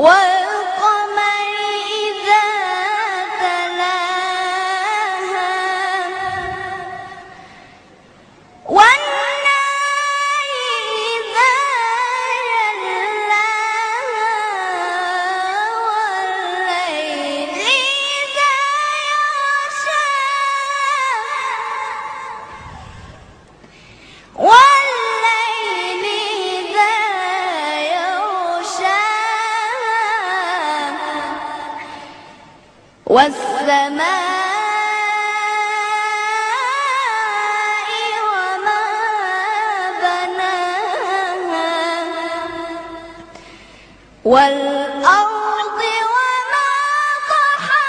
والقمر إذا تلاها والنهار إذا جلاها والليل إذا يغشاها والليل إذا يغشاها والسماء وما بناها والأرض وما طحاها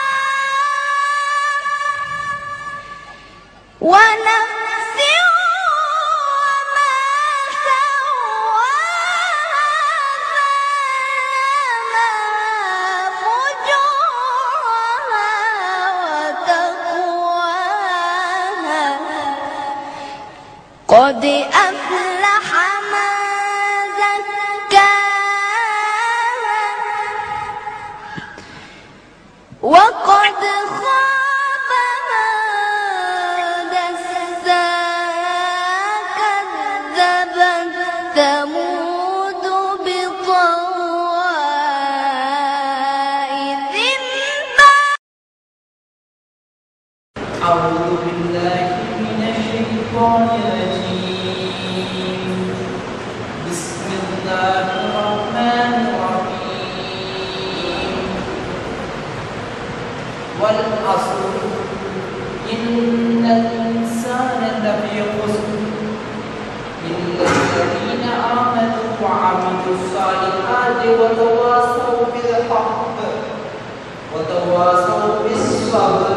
ونفس وما سواها فألهمها فجورها وتقواها قد أفلح من زكاها وقد خاب من دساها كذبت ثمود بطغواها إذ أعوذ بالله من الشيطان الرجيم. بسم الله الرحمن الرحيم. والعصر إن الإنسان لفي خسر إلا الذين آمنوا وعملوا الصالحات وتواصوا بالحق وتواصوا بالصبر.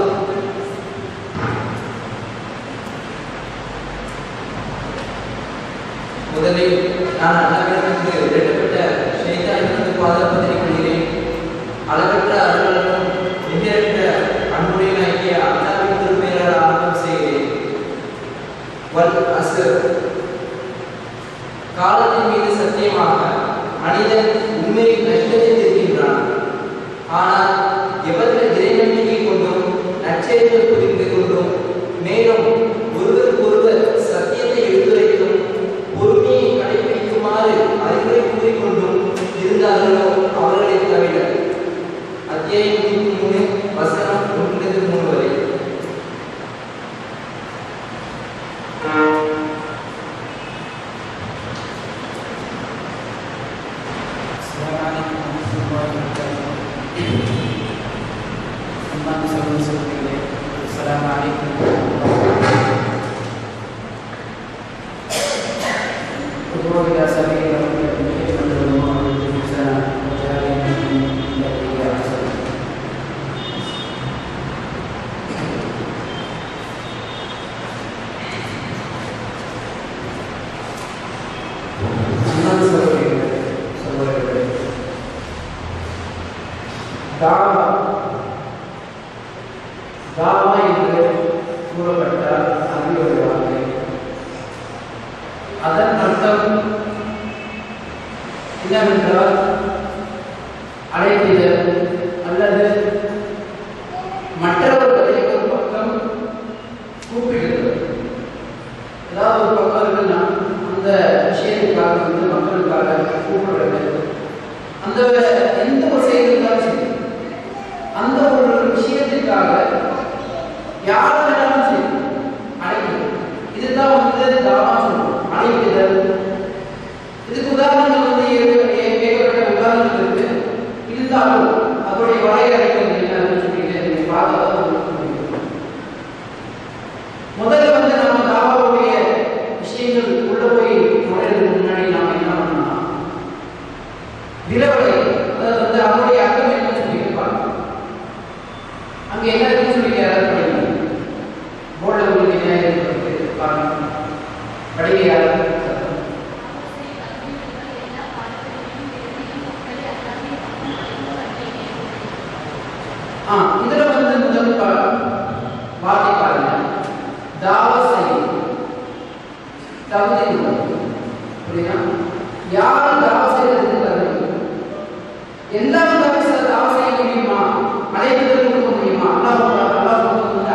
முதலில் நான் அல்லாஹ்விடமிருந்து விரட்டப்பட்ட ஷைத்தானிலிருந்து பாதுகாப்பதைக் கொள்கிறேன். அளவற்ற அருளாளனும் நிகரற்ற அன்புடையவனாகிய அல்லாஹ்வின் திருப்பெயரால் ஆரம்பம் செய்கிறேன். வல் அஸ்ர், காலத்தின் மீது சத்தியமாக மனிதன் உண்மையில் நஷ்டத்தில் இருக்கின்றான். ஆனால் எவர்கள் இறைநம்பிக்கை கொண்டும் நற்செய்தியை புரிந்து கொண்டும் மேலும் ஒருவருக்கொருவர் சத்தியத்தை எடுத்துரைத்தும் பொறுமையை கடைபிடிக்குமாறு அறிவுரை கூறிக்கொண்டும் இருந்தார்களோ அவர்களை தவிர. அத்தியாயம் 3 வசனம் 1-3 வரை. தாவா என்று கூறப்பட்டால் அறிவுரை வார்த்தை. அதன் அர்த்தம் என்னவென்றால் அழைப்பிதழ் அல்லது மற்றவர்களை ஒரு பக்கம் கூப்பிடுகிறது. ஏதாவது ஒரு பக்கம் இருக்குன்னா அந்த விஷயத்துக்காக மக்களுக்காக கூப்பிடுறது. அந்த எந்த ஒரு செயலுக்காக சரி, அந்த ஒரு விஷயத்திற்காக யார் வேணாலும் சரி அழைக்கிறது. இதுதான் தாவா சொல்லுவோம், அழைப்பிதழ். இதுக்கு உதாரணங்கள் ஏகப்பட்ட உதாரணங்கள் இருக்கு. இருந்தாலும் அதோடைய வரையறைகள் என்னன்னு சொல்லிட்டு நீங்க பார்த்தா முதல்ல நம்ம தாவாவுடைய விஷயங்கள் உள்ள போய் நுழைறதுக்கு முன்னாடி நாம என்ன பண்ணணும், விலவலை, அதாவது அதனுடைய அர்த்தம் என்னன்னு சொல்லிட்டு பார்க்கணும். அங்க என்ன இருக்குன்னு சொல்லி யாராவது படிக்கணும். போர்டில் உங்களுக்கு என்ன இருக்கு பாருங்க, படிக்க யாராவது. இதுல முதல் வார்த்தை பாருங்க, தாவா செய்யும் தகுதி. புரியுதா? யாரும் தாவா செய்யறது எல்லா விதமான தாவ செய்ய முடியுமா, அழைப்புதல் கொடுக்க முடியுமா, அல்லாஹ் வந்து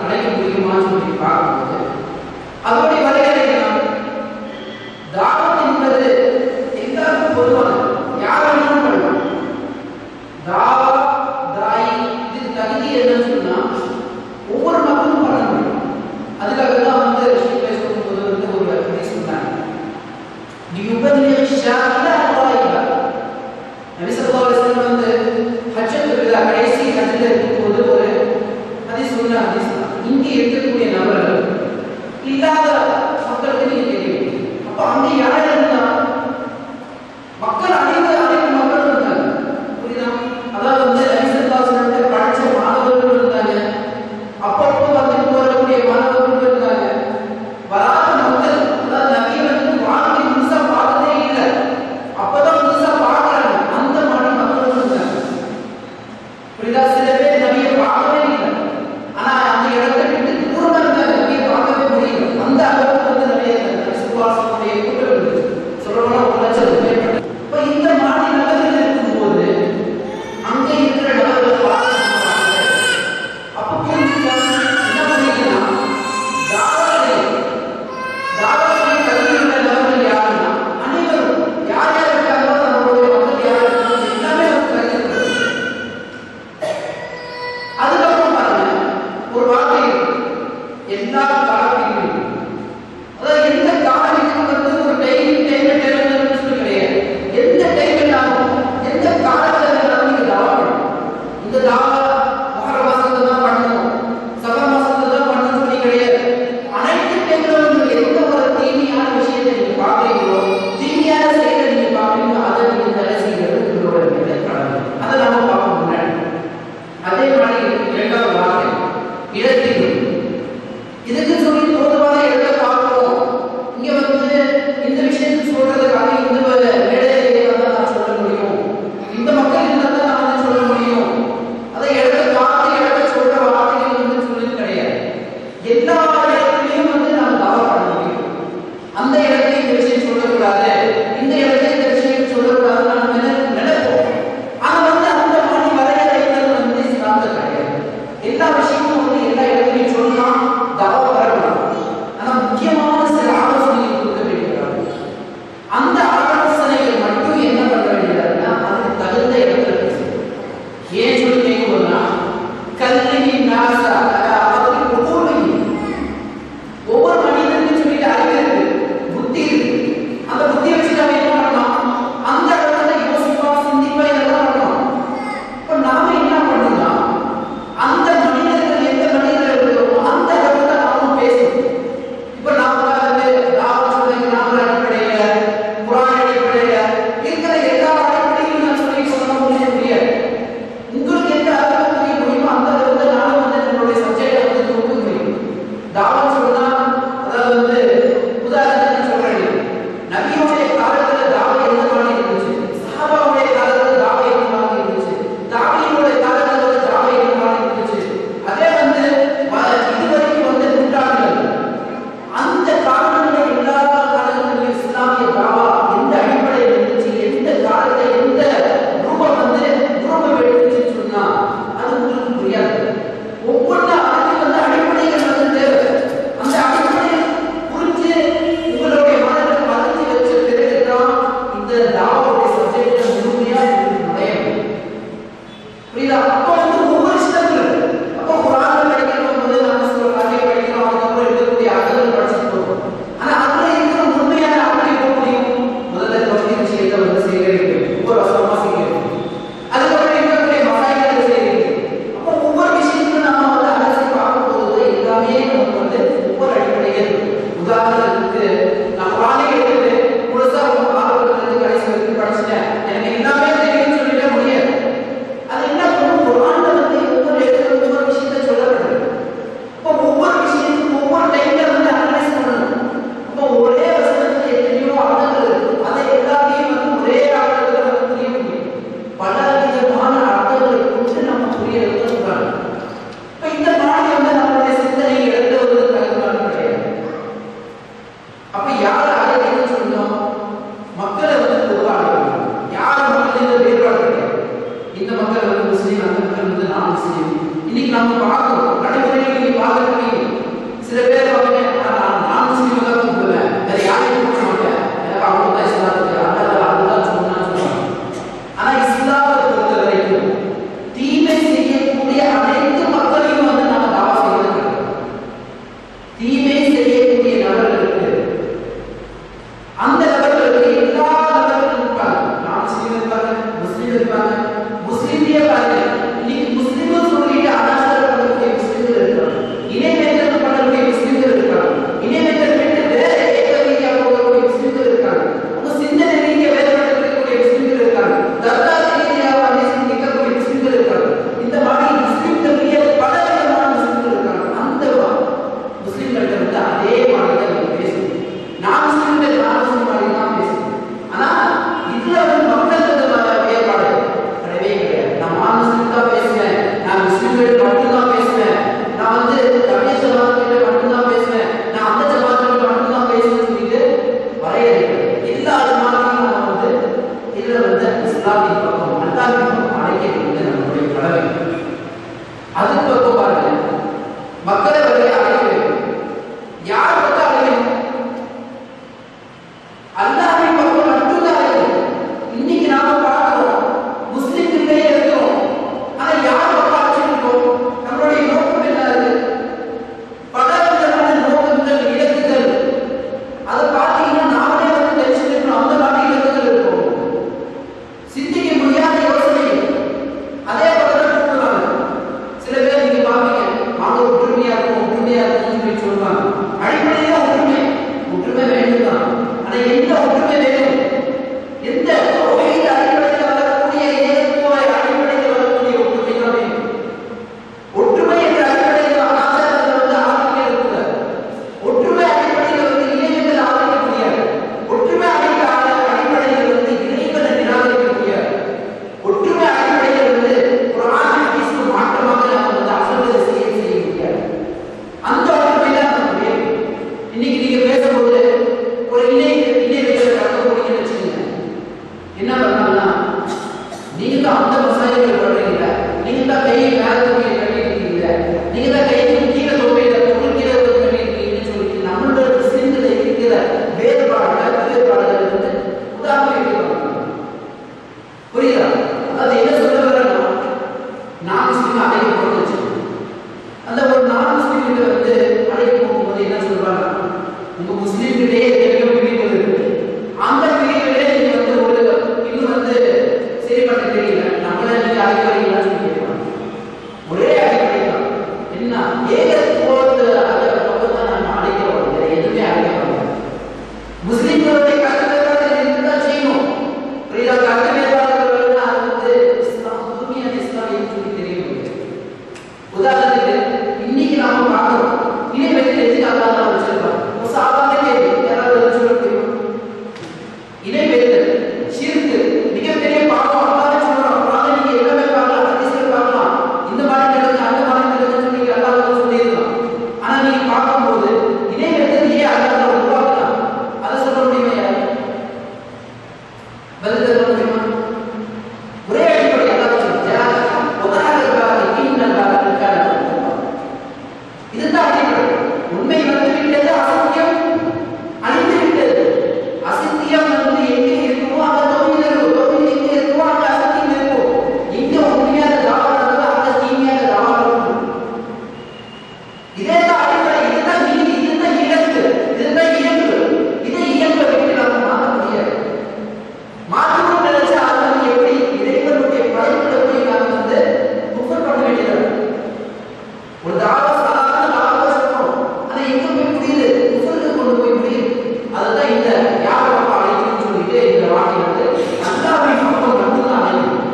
அழைக்க முடியுமான்னு சொல்லி பார்க்கும்போது அதோடைய வரையறைகள் தாவத் என்பது எல்லாருக்கும் பொதுவானது, யாரும் பண்ணலாம். தாவா தாயி இதுக்கு தகுதி என்னன்னு சொன்னா ஒவ்வொரு மக்களும் பண்ண முடியும். அதுக்காக தான் வந்து சொல்லும்போது வந்து ஒரு ஹதீஸ் சொன்னாங்க, நபி ஸல்லல்லாஹு அலைஹி வஸல்லம் வந்து ஹஜ்ஜத்துல் விதா கடைசி ஹஜ்ஜில் இருக்கும்போது ஒரு ஹதீஸ் சொன்ன ஹதீஸ் தான். இங்கே இருக்கக்கூடிய நபர்கள் இல்லாத மக்களுக்கு நீங்க தெரியும். அப்ப அங்கே யார் இருந்தா மக்கள் அனைத்து மக்கள் இருந்தாங்க. புரியுதா? அதாவது வந்து நபி ஸல்லல்லாஹு அலைஹி வஸல்லம் படிச்ச மாணவர்கள் இருந்தாங்க, அப்பப்போ வந்து போறக்கூடிய மாணவர்கள் இருந்தாங்க, வராத மக்கள், அதாவது நபி வந்து வாழ்க்கை முழுசா பார்த்ததே இல்லை, அப்பதான் முழுசா பார்க்கறாங்க, அந்த மாதிரி மக்கள் இருந்தாங்க. புரியுதா? சில பேர் நபியை பார்க்கவே இல்லை, ஆனா அந்த இடத்தை விட்டு தூரமா இருந்தாங்க, நபியை பார்க்கவே முடியல. அந்த அளவுக்கு வந்து நிறைய விசுவாசனுடைய கூட்டம் இருந்துச்சு. சொல்லணும்னா 1,00,000 பேர். இப்ப இந்த மாதிரி நபர்கள் இருக்கும்போது அங்க இருக்கிற நபர்கள் பார்க்க அப்ப புரிஞ்சுக்கலாம் என்ன பண்ணிக்கலாம். தாவத்தை கல்வியுள்ள நபர்கள் யாருன்னா அனைவரும் யார் யார் இருக்காங்களோ நம்மளுடைய மக்கள் யார் இருக்காங்க எல்லாமே அவங்க கருத்து. அதுக்கப்புறம் பாருங்க ஒரு வார்த்தை எல்லா காலத்திலும், அதாவது எந்த காலத்துக்கும் வந்து ஒரு டைம் சொல்லி கிடையாது. எந்த டைம் இல்லாமல் எந்த காலத்துல இருந்தாலும் நீங்க தாவா பண்ணணும். இந்த தாவா முஹர்ரம் மாசத்துல தான் பண்ணணும், சஃபர் மாசத்துல தான் பண்ணணும்னு சொல்லி கிடையாது. அனைத்து டைம்ல நீங்க எந்த ஒரு தீமையான விஷயத்தை நீங்க பாக்குறீங்களோ, தீமையான செயலை நீங்க பாக்குறீங்களோ, அதை நீங்க தடை செய்யறது உங்களோட கடமை. அதை நம்ம பார்க்க முன்னாடி அதே மாதிரி இரண்டாவது வார்த்தை இடத்தில் இதுக்கு சொல்லி பொதுவான இடத்தை பார்ப்போம். இங்க வந்து இந்த விஷயத்தை சொல்றதுக்காக இந்த மேடையிலேயே தான் நான் சொல்ல முடியும், இந்த மக்கள் இருந்தால் தான் நான் வந்து சொல்ல முடியும். அதை இடத்தை பார்த்து இடத்தை சொல்ற வார்த்தைகள் வந்து சொல்லி கிடையாது. எல்லா இடத்துலையும் வந்து நாம் தாவா பண்ண முடியும். அந்த இடத்துல இந்த விஷயம் சொல்லக்கூடாது, இந்த இடத்துல இந்த விஷயம் சொல்லக்கூடாது நம்ம நினைப்போம். ஆனா வந்து அந்த மாதிரி வரையறைகள் வந்து இஸ்லாம்ல கிடையாது. எல்லா விஷயமும் வந்து எல்லா இடத்துலையும் சொல்லலாம், தாவா வரலாம். ஆனா முக்கியமான சில ஆலோசனைகள் கொடுக்க வேண்டியது. அந்த ஆலோசனைகள் மட்டும் என்ன பண்ண வேண்டியதுன்னா அதுக்கு தகுந்த இடத்துல பேசணும். ஏன் சொல்லி கேட்கணும்னா கல்வி நாசா அப்படி ஒவ்வொரு மனிதனுக்கு சொல்லிட்டு அறிவு இருக்கு, புத்தி இருக்கு. அந்த புத்தியை வச்சு நம்ம என்ன பண்ணலாம், அந்த இடத்துல யோசிப்பா சிந்திப்பா இதெல்லாம் பண்ணலாம். இப்ப நாம என்ன பண்ணணும்னா அந்த மனிதர்கள் எந்த மனிதர்கள் இருக்கிறோமோ அந்த இடத்துல நாம பேசணும். இப்ப நாம அடிப்படையில குரான் அடிப்படையில இருக்கிற எல்லா அடிப்படையிலும் நான் சொன்னா முடியாது. உங்களுக்கு எந்த அளவுக்கு புரிய முடியுமோ அந்த அளவுக்கு நானும் வந்து நம்மளுடைய சப்ஜெக்டை வந்து தொகுக்க முடியும். தாவா சொன்னா அதாவது வந்து உதாரணத்துக்கு சொல்றேன், நபியோடைய காலத்துல தாவா எந்த மாதிரி இருந்துச்சு, சஹாபாவுடைய காலத்துல தாவா எந்த மாதிரி இருந்துச்சு, தாபியினுடைய காலத்துல வந்து தாவா எந்த மாதிரி இருந்துச்சு, அதே வந்து இதுவரைக்கும் வந்து நூற்றாண்டுகள் அந்த காலங்களில் எல்லா காலங்களிலும் இஸ்லாமிய தாவா எந்த அடிப்படையில் இருந்துச்சு, எந்த காலத்தை எந்த ரூபம் வந்து ரூபம் எடுத்துச்சுன்னு சொன்னா அது உங்களுக்கு புரியாது. ஒவ்வொரு அதுக்கு வந்து அடிப்படைகள் வந்து தேவை. அந்த அடிப்படையை புரிஞ்சு உங்களுடைய மனதில் பதிஞ்சு வச்ச பிறகுதான் இந்த தாவாவுடைய சப்ஜெக்ட் முழுமையா நுழையும். புரியுதா? அப்போ வந்து ஒவ்வொரு ஸ்டெப்ல அப்போ குரான் படிக்கிறோம் வந்து நம்ம சொல்றாங்க படிக்கிறோம், அதுக்கப்புறம் இருக்கக்கூடிய அகல் படிச்சுட்டு போறோம். ஆனா அதுல இருக்கிற உண்மையான அப்படி போக முடியும். முதல்ல தொழில் விஷயத்தை வந்து சேகரிக்கணும், ஒவ்வொரு வசமா சேகரிக்கணும், அதுக்கப்புறம் இருக்கக்கூடிய மசாயங்களை சேகரிக்கணும். அப்போ ஒவ்வொரு விஷயத்தையும் நம்ம வந்து அலசி பார்க்கும் போது எல்லாமே நமக்கு வந்து ஒவ்வொரு அடிப்படையில். உதாரணத்துக்கு நான் குரானை எடுத்து முழுசா ஆரம்பத்திலிருந்து கடைசி வரைக்கும் படிச்சுட்டேன், எனக்கு எல்லாமே தெரியும்னு சொல்லிட முடியாது. அது என்ன பண்ணும், குரான்ல வந்து ஒவ்வொரு இடத்துல ஒவ்வொரு விஷயத்தை சொல்லப்படுது. இப்போ ஒவ்வொரு விஷயத்துக்கும் ஒவ்வொரு டைம்ல வந்து அனலைஸ் பண்ணணும். இப்போ ஒரே வசனத்துல எத்தனையோ அர்த்தங்கள் இருக்கு, அதை எல்லாத்தையும் வந்து ஒரே அர்த்தத்துல வந்து புரிய முடியும். பல விதமான அர்த்தங்களை கொண்டு நம்ம புரியறது சொல்றாங்க. இப்ப இந்த மாதிரி வந்து நம்மளுடைய சிந்தனை எடுத்து ஒரு தகுதியான கிடையாது. அப்ப யார் அதை என்ன சொல்லணும், மக்களை வந்து பொதுவாக யார் மக்கள் வேறுபாடு கிடையாது. முஸ்லீம், அந்த மக்கள் வந்து நான் முஸ்லீம். இன்னைக்கு நம்ம பார்க்கிறோம், நடைமுறையில் நீங்க பார்த்துருக்கீங்க. சில பேர் வந்து நான் முஸ்லீம் தான் கூப்பிடுவேன், வேற யாரையும் கூப்பிட மாட்டேன், அவங்க தான் இஸ்லாத்துக்கு அதுதான் சொன்னாங்க. ஆனா இஸ்லாத்தை பொறுத்த வரைக்கும் தீமை செய்யக்கூடிய அனைத்து மக்களையும் வந்து நம்ம தாவா செய்யறது. தீமை செய்யக்கூடிய நபர்களுக்கு அந்த நபர்களுக்கு எல்லா நபர்களும் இருப்பாங்க. நான் முஸ்லீம் இருப்பாங்க, முஸ்லீம் இருப்பாங்க, முஸ்லீம்லயே பாருங்க இன்னைக்கு முஸ்லீம் சொல்லிட்டு அனாச்சாரம் பண்ணக்கூடிய முஸ்லீம்கள் இருக்காங்க, இணையமைத்தல் பண்ணக்கூடிய முஸ்லீம்கள் இருக்காங்க, இணையமைத்தல் விட்டு வேற ஏக ரீதியா போகக்கூடிய முஸ்லீம்கள் இருக்காங்க, உங்க சிந்தனை ரீதியா வேறுபடக்கூடிய முஸ்லீம்கள் இருக்காங்க, தர்காத் ரீதியாக நிற்கக்கூடிய முஸ்லீம்கள் இருக்காங்க. இந்த மாதிரி முஸ்லீம்களிலேயே பல விதமான முஸ்லீம்கள் இருக்காங்க. அந்த முஸ்லீம்கள்ட்ட வந்து அதே மாதிரி தான் பேசணும். நான் முஸ்லீம்கள் நான் முஸ்லீம் மாதிரி தான் பேசணும். ஆனா இதுல வந்து மக்கள் வேறுபாடு கிடையவே கிடையாது. நான் முஸ்லீம் தான் பேசுவேன், நான் முஸ்லீம்கள் மட்டும்தான் பேசுவேன், நான் வந்து தமிழ் ஜமாத்திட்ட மட்டும்தான் பேசுவேன், நான் அந்த ஜமாத்திட்ட மட்டும்தான் பேசுவேன்னு சொல்லிட்டு வரையறை எல்லா ஜமாத்தையும் நம்ம வந்து இதுல வந்து இஸ்லாமின் பக்கம் அல்லாஹ்வின் பக்கம் அழைக்கிறது நம்மளுடைய கடமை. அது பக்கம் பாருங்க, மக்களை வரை அழைக்க வேண்டும். யார் பக்கம் அழைக்கணும்? அல்லாஹ்வின் பக்கம் மட்டும்தான் அழைக்கணும். இன்னைக்கு நாம பார்க்கிறோம், முஸ்லிம்களே இருக்கிறோம், ஆனா யார் பக்கம் அழைச்சிருக்கோம்? நம்மளுடைய நோக்கம் என்ன இருக்கு? பல விதமான நோக்கங்கள், இலக்குகள், அதை பார்த்தீங்கன்னா நாமளே வந்து தெரிஞ்சுக்கணும். அந்த மாதிரி இலக்குகள் இருக்கும், சிந்திக்க முடியாத யோசனை. அதே பக்கம் கூப்பிடுவாங்க. சில பேர் நீங்க பாப்பீங்க, அவங்க ஒற்றுமையா இருக்கும் ஒற்றுமையா இருக்கும்னு சொல்லி சொல்லுவாங்க. அடிப்படையில ஒற்றுமை வேண்டும் தான். ஆனா எந்த ஒற்றுமை வேணும்? எந்த தௌஹீத் அடிப்படையில் வரக்கூடிய ஏகத்துவ அடிப்படையில் வரக்கூடிய ஒற்றுமை தான் வேணும். ஒற்றுமை என்ற அடிப்படையில் அனாச்சாரத்தை வந்து ஆதரிக்க கூடாது. ஒற்றுமை அடிப்படையில் வந்து இணையங்கள் ஆதரிக்க முடியாது. ஒற்றுமை அடிப்படையில் வந்து இணைகளை நிராகரிக்க முடியாது. ஒற்றுமை அடிப்படையில் வந்து குர்ஆன் ஹதீஸ்க்கு மாற்றமாக நம்ம வந்து அசல்களை செய்ய முடியாது. அந்த ஒற்றுமை தான் நமக்கு வேணும். இன்னைக்கு நீங்க பேசும்போது ஒரு இணை வைக்கிற கட்டக்கூடியன்னு வச்சுக்கோங்க, என்ன பண்ணாங்கன்னா நீங்க தான் அந்த மசாயங்கள் பண்றீங்க, நீங்க தான் கையை மேல தூக்கி கட்டிருக்கீங்க, நீங்க தான் கையை கீழே தொகையில பொருள் கீழே கட்டிருக்கீங்கன்னு சொல்லிட்டு நம்மளோட முஸ்லிம்களை இருக்கிற வேறுபாடுகள் வந்து உதாரணம் எடுத்துக்கணும். புரியுதா? அதாவது என்ன சொல்ல வரேன்னா, நான் முஸ்லீம் அழைக்க போறது வச்சுக்கோங்க, அந்த ஒரு நான் முஸ்லீம் வந்து அழைக்க போகும்போது என்ன சொல்றாங்க, உங்க முஸ்லீம் கிட்டே எத்தனையோ பிரிவுகள் இருக்கு, அந்த பிரிவுகளே நீங்க வந்து ஒரு இன்னும் வந்து சரி பண்ண தெரியல, நம்மள நீங்க அழைக்கிறீங்கன்னு சொல்லி கேட்பாங்க. ஒரே அடிப்படை தான் என்ன, ஏகத்துவத்தை அதை தான் நம்ம அழைக்கிறோம், வேற எதுவுமே அழைக்கிறோம். முஸ்லீம்களுடைய கருத்துக்களை தான் செய்யணும். புரியுதா? கருத்து வேறுபாடுகள் அது வந்து இஸ்லாம் தூய்மையான இஸ்லாம் என்று சொல்லி தெரியணும். உதாரணத்துக்கு இன்னைக்கு நாம பார்க்கிறோம், இணை வைத்து எதுக்கு அல்லாஹ் வச்சிருக்கோம்? ஒரு சாதாரண கேள்வி, யாராவது சொல்ல முடியுமா? இணை வைத்தல் ஷிர்க் மிகப்பெரிய பாவம். அல்லாஹ் சொல்றான், குர்ஆன்ல நீங்க எல்லாமே பார்க்கலாம், ஹதீஸ்ல பார்க்கலாம், இந்த மாதிரி நடக்குது அந்த மாதிரி நடக்குதுன்னு சொல்லி அல்லாஹ் சொல்லியிருக்கான். ஆனா நீங்க பார்க்கும்போது இணை வைத்தல் ஏன் அல்லாஹ் உருவாக்குறான்? அதை சொல்ல முடியுமா? யாரு பதில் சொல்ல முடியுமா? ஒரே அடிப்படை அல்லாஹ் சொல்றான், இதுதான் அடிப்படை. உண்மை வந்துவிட்டது, அசத்தியம் அழிந்து விட்டது. அசத்தியம் வந்து எங்கே இருக்குமோ அங்க தௌஹீத் இருக்கும், தௌஹீத் எங்கே இருக்குமோ அங்க அசத்தியம் இருக்கும். எங்க உண்மையான தாவா நடக்குதோ அங்க தீமையான தாவா நடக்கும். இதே தான் அடிப்படை, இதுதான் நீதி, இதுதான் இலக்கு, இதுதான் இயல்பு. இதை இயல்பை விட்டு நம்ம மாற்ற முடியாது. மாற்றணும் நினைச்சா அது வந்து எப்படி இறைவனுடைய படைப்புல போய் நாம வந்து குஃபர் பண்ண வேண்டியது. ஒரு தாவா சாதாரண தாவா சொல்றோம், ஆனா எங்க போய் முடியுது? குஃபருக்கு கொண்டு போய் முடியுது. அதுதான் இந்த யார் பக்கம் அழைக்கணும்னு சொல்லிட்டு இந்த வார்த்தை வந்து அல்லாஹ்வின் பக்கம் மட்டும்தான் அழைக்கணும்.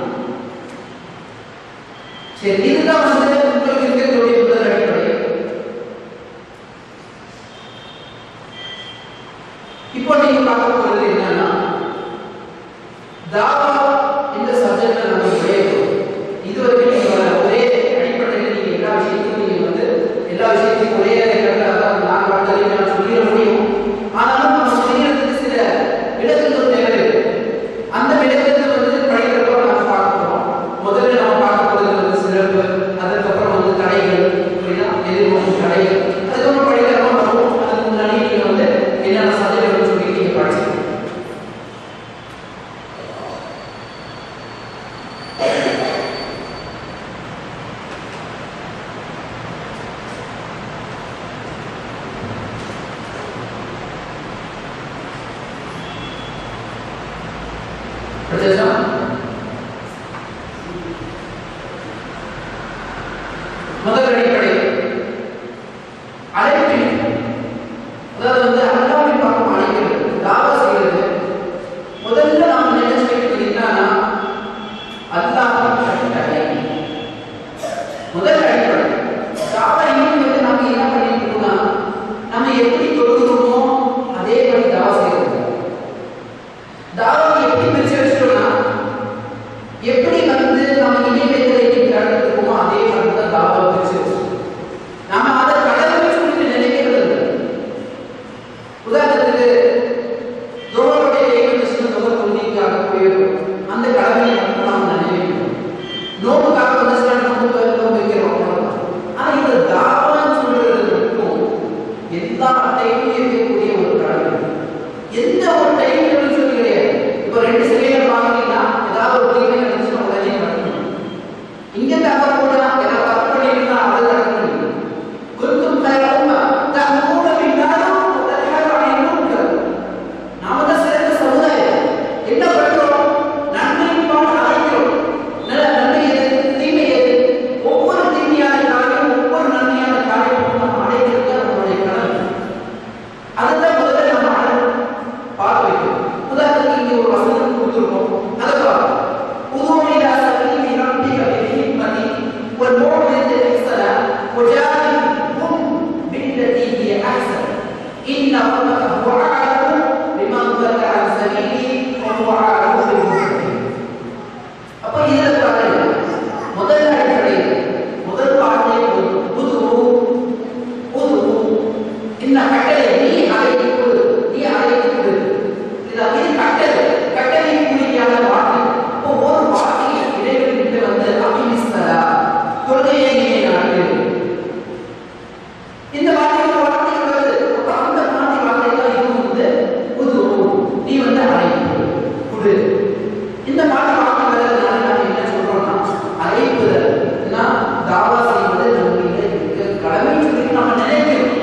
சரி, இதுதான் வந்து உங்களுக்கு இருக்கக்கூடிய முதல் அடிப்படை. இப்போ நீங்க பார்க்க போறது என்னன்னா, தாவா இந்த சப்ஜெக்ட்ல நம்ம உரையாடுறோம். இதுவரைக்கும் நீங்க ஒரே அடிப்படையில் நீங்க எல்லா விஷயத்தையும் நீங்க வந்து எல்லா விஷயத்தையும் ஒரே கருத்தாக நான் பார்த்ததை நான் சொல்லிட முடியும். ஆனாலும் நம்ம சொல்லிடுறதுக்கு சில விளக்கங்கள் தேவை. அந்த விளக்கங்கள் வந்து படிக்கிறப்ப நம்ம பார்க்க போறோம். முதல்ல நம்ம பார்க்க போறது முதல் அடிப்படை அழைப்பில், அதாவது அல்லாஹ்வின் பக்கம் அழைக்கிறது, தாவா செய்கிறது. முதல்ல நாம் நினைச்சு வைக்கிறீங்கன்னா அல்லாஹ் கட்டளை முதல் அடிப்படை. தாவா இன்னும் நம்ம என்ன பண்ணிட்டு இருக்கோம்னா, நம்ம எப்படி தொழுகிறோமோ அதே மாதிரி தாவா செய்யறது. தாவாவை எப்படி பிரிச்சு வச்சிட்டோம்னா, எப்படி நம்ம இணை வைத்தலை நடத்திருக்கோமோ அதே மாதிரி தான் தாவாவை பிரிச்சு வச்சிருக்கோம். நாம அதை கடவுளை சொல்லி நினைக்கிறது இல்லை. உதாரணத்துக்கு தோழருடைய கைவசம் தோழர் தொழுகைக்காக போயிடும், அந்த கடமையை மட்டும் நாம் நினைக்கிறோம். நோம்புக்காக நோம்பு வைக்கிறோம். ஆனா இந்த தாவான்னு சொல்றது மட்டும் எல்லா டைமும் இருக்கக்கூடிய ஒரு கடமை. எந்த ஒரு டைம் சொல்லி கிடையாது. இப்போ 2 செகண்ட் வாங்கினா ஏதாவது ஒரு தீமை நடந்துச்சுன்னா உடனே நடக்கணும். இங்க தாவா போனா ஏதாவது தப்பு பண்ணிருந்தா அதை நடக்கணும். குருத்தும் தயாரமா தம்மோட விண்ணாலும் நாம தான் சிறந்த சமுதாயம். என்ன பண்றோம்? நன்மைப்பாடு அழைக்கிறோம். நன்மை எது, தீமை எது? ஒவ்வொரு தீமையான காரியம், ஒவ்வொரு நன்மையான காரியமும் நம்ம அடைக்கிறது நம்மளுடைய கடமை. அதுதான் முதல்ல நம்ம பார்க்க வைக்கணும். உதாரணத்துக்கு இங்க ஒரு வசனம் கொடுத்துருக்கோம், அதை பார்ப்போம். உதுவிலா சபீலி ரப்பிக பிஹிக்மதி வல் மௌஇதத்தி ஹஸனா வஜாஹிதுஹும் பில்லதி ஹிய அஹ்சன் இன்ன ரப்பக ஹுவ அஅலமு பிமன் ضل عن سبيله وهو أعلم بالمهتدين. அப்ப இத பாருங்க, முதல் அடிப்படை, முதல் பாடத்தை உது இந்த கட்டளை நீ அழைத்து கொடு, நீ அழைத்து கொடு. இது கட்டளை குறியான வார்த்தை. அப்போ ஒரு வார்த்தையை இடைவெளிட்டு அபிமிஸ்தலா தொழுகையை நாடு. இந்த வார்த்தையோட வார்த்தை வருது. அப்ப அந்த வார்த்தை தான் இதுவும் உது, நீ அழைப்பு கொடு. இந்த வார்த்தை வருதுனால நம்ம என்ன சொல்றோம்னா, அழைப்புதல்னா தாவா செய்வது நம்முடைய கடமை சொல்லி நம்ம நினைக்கணும்.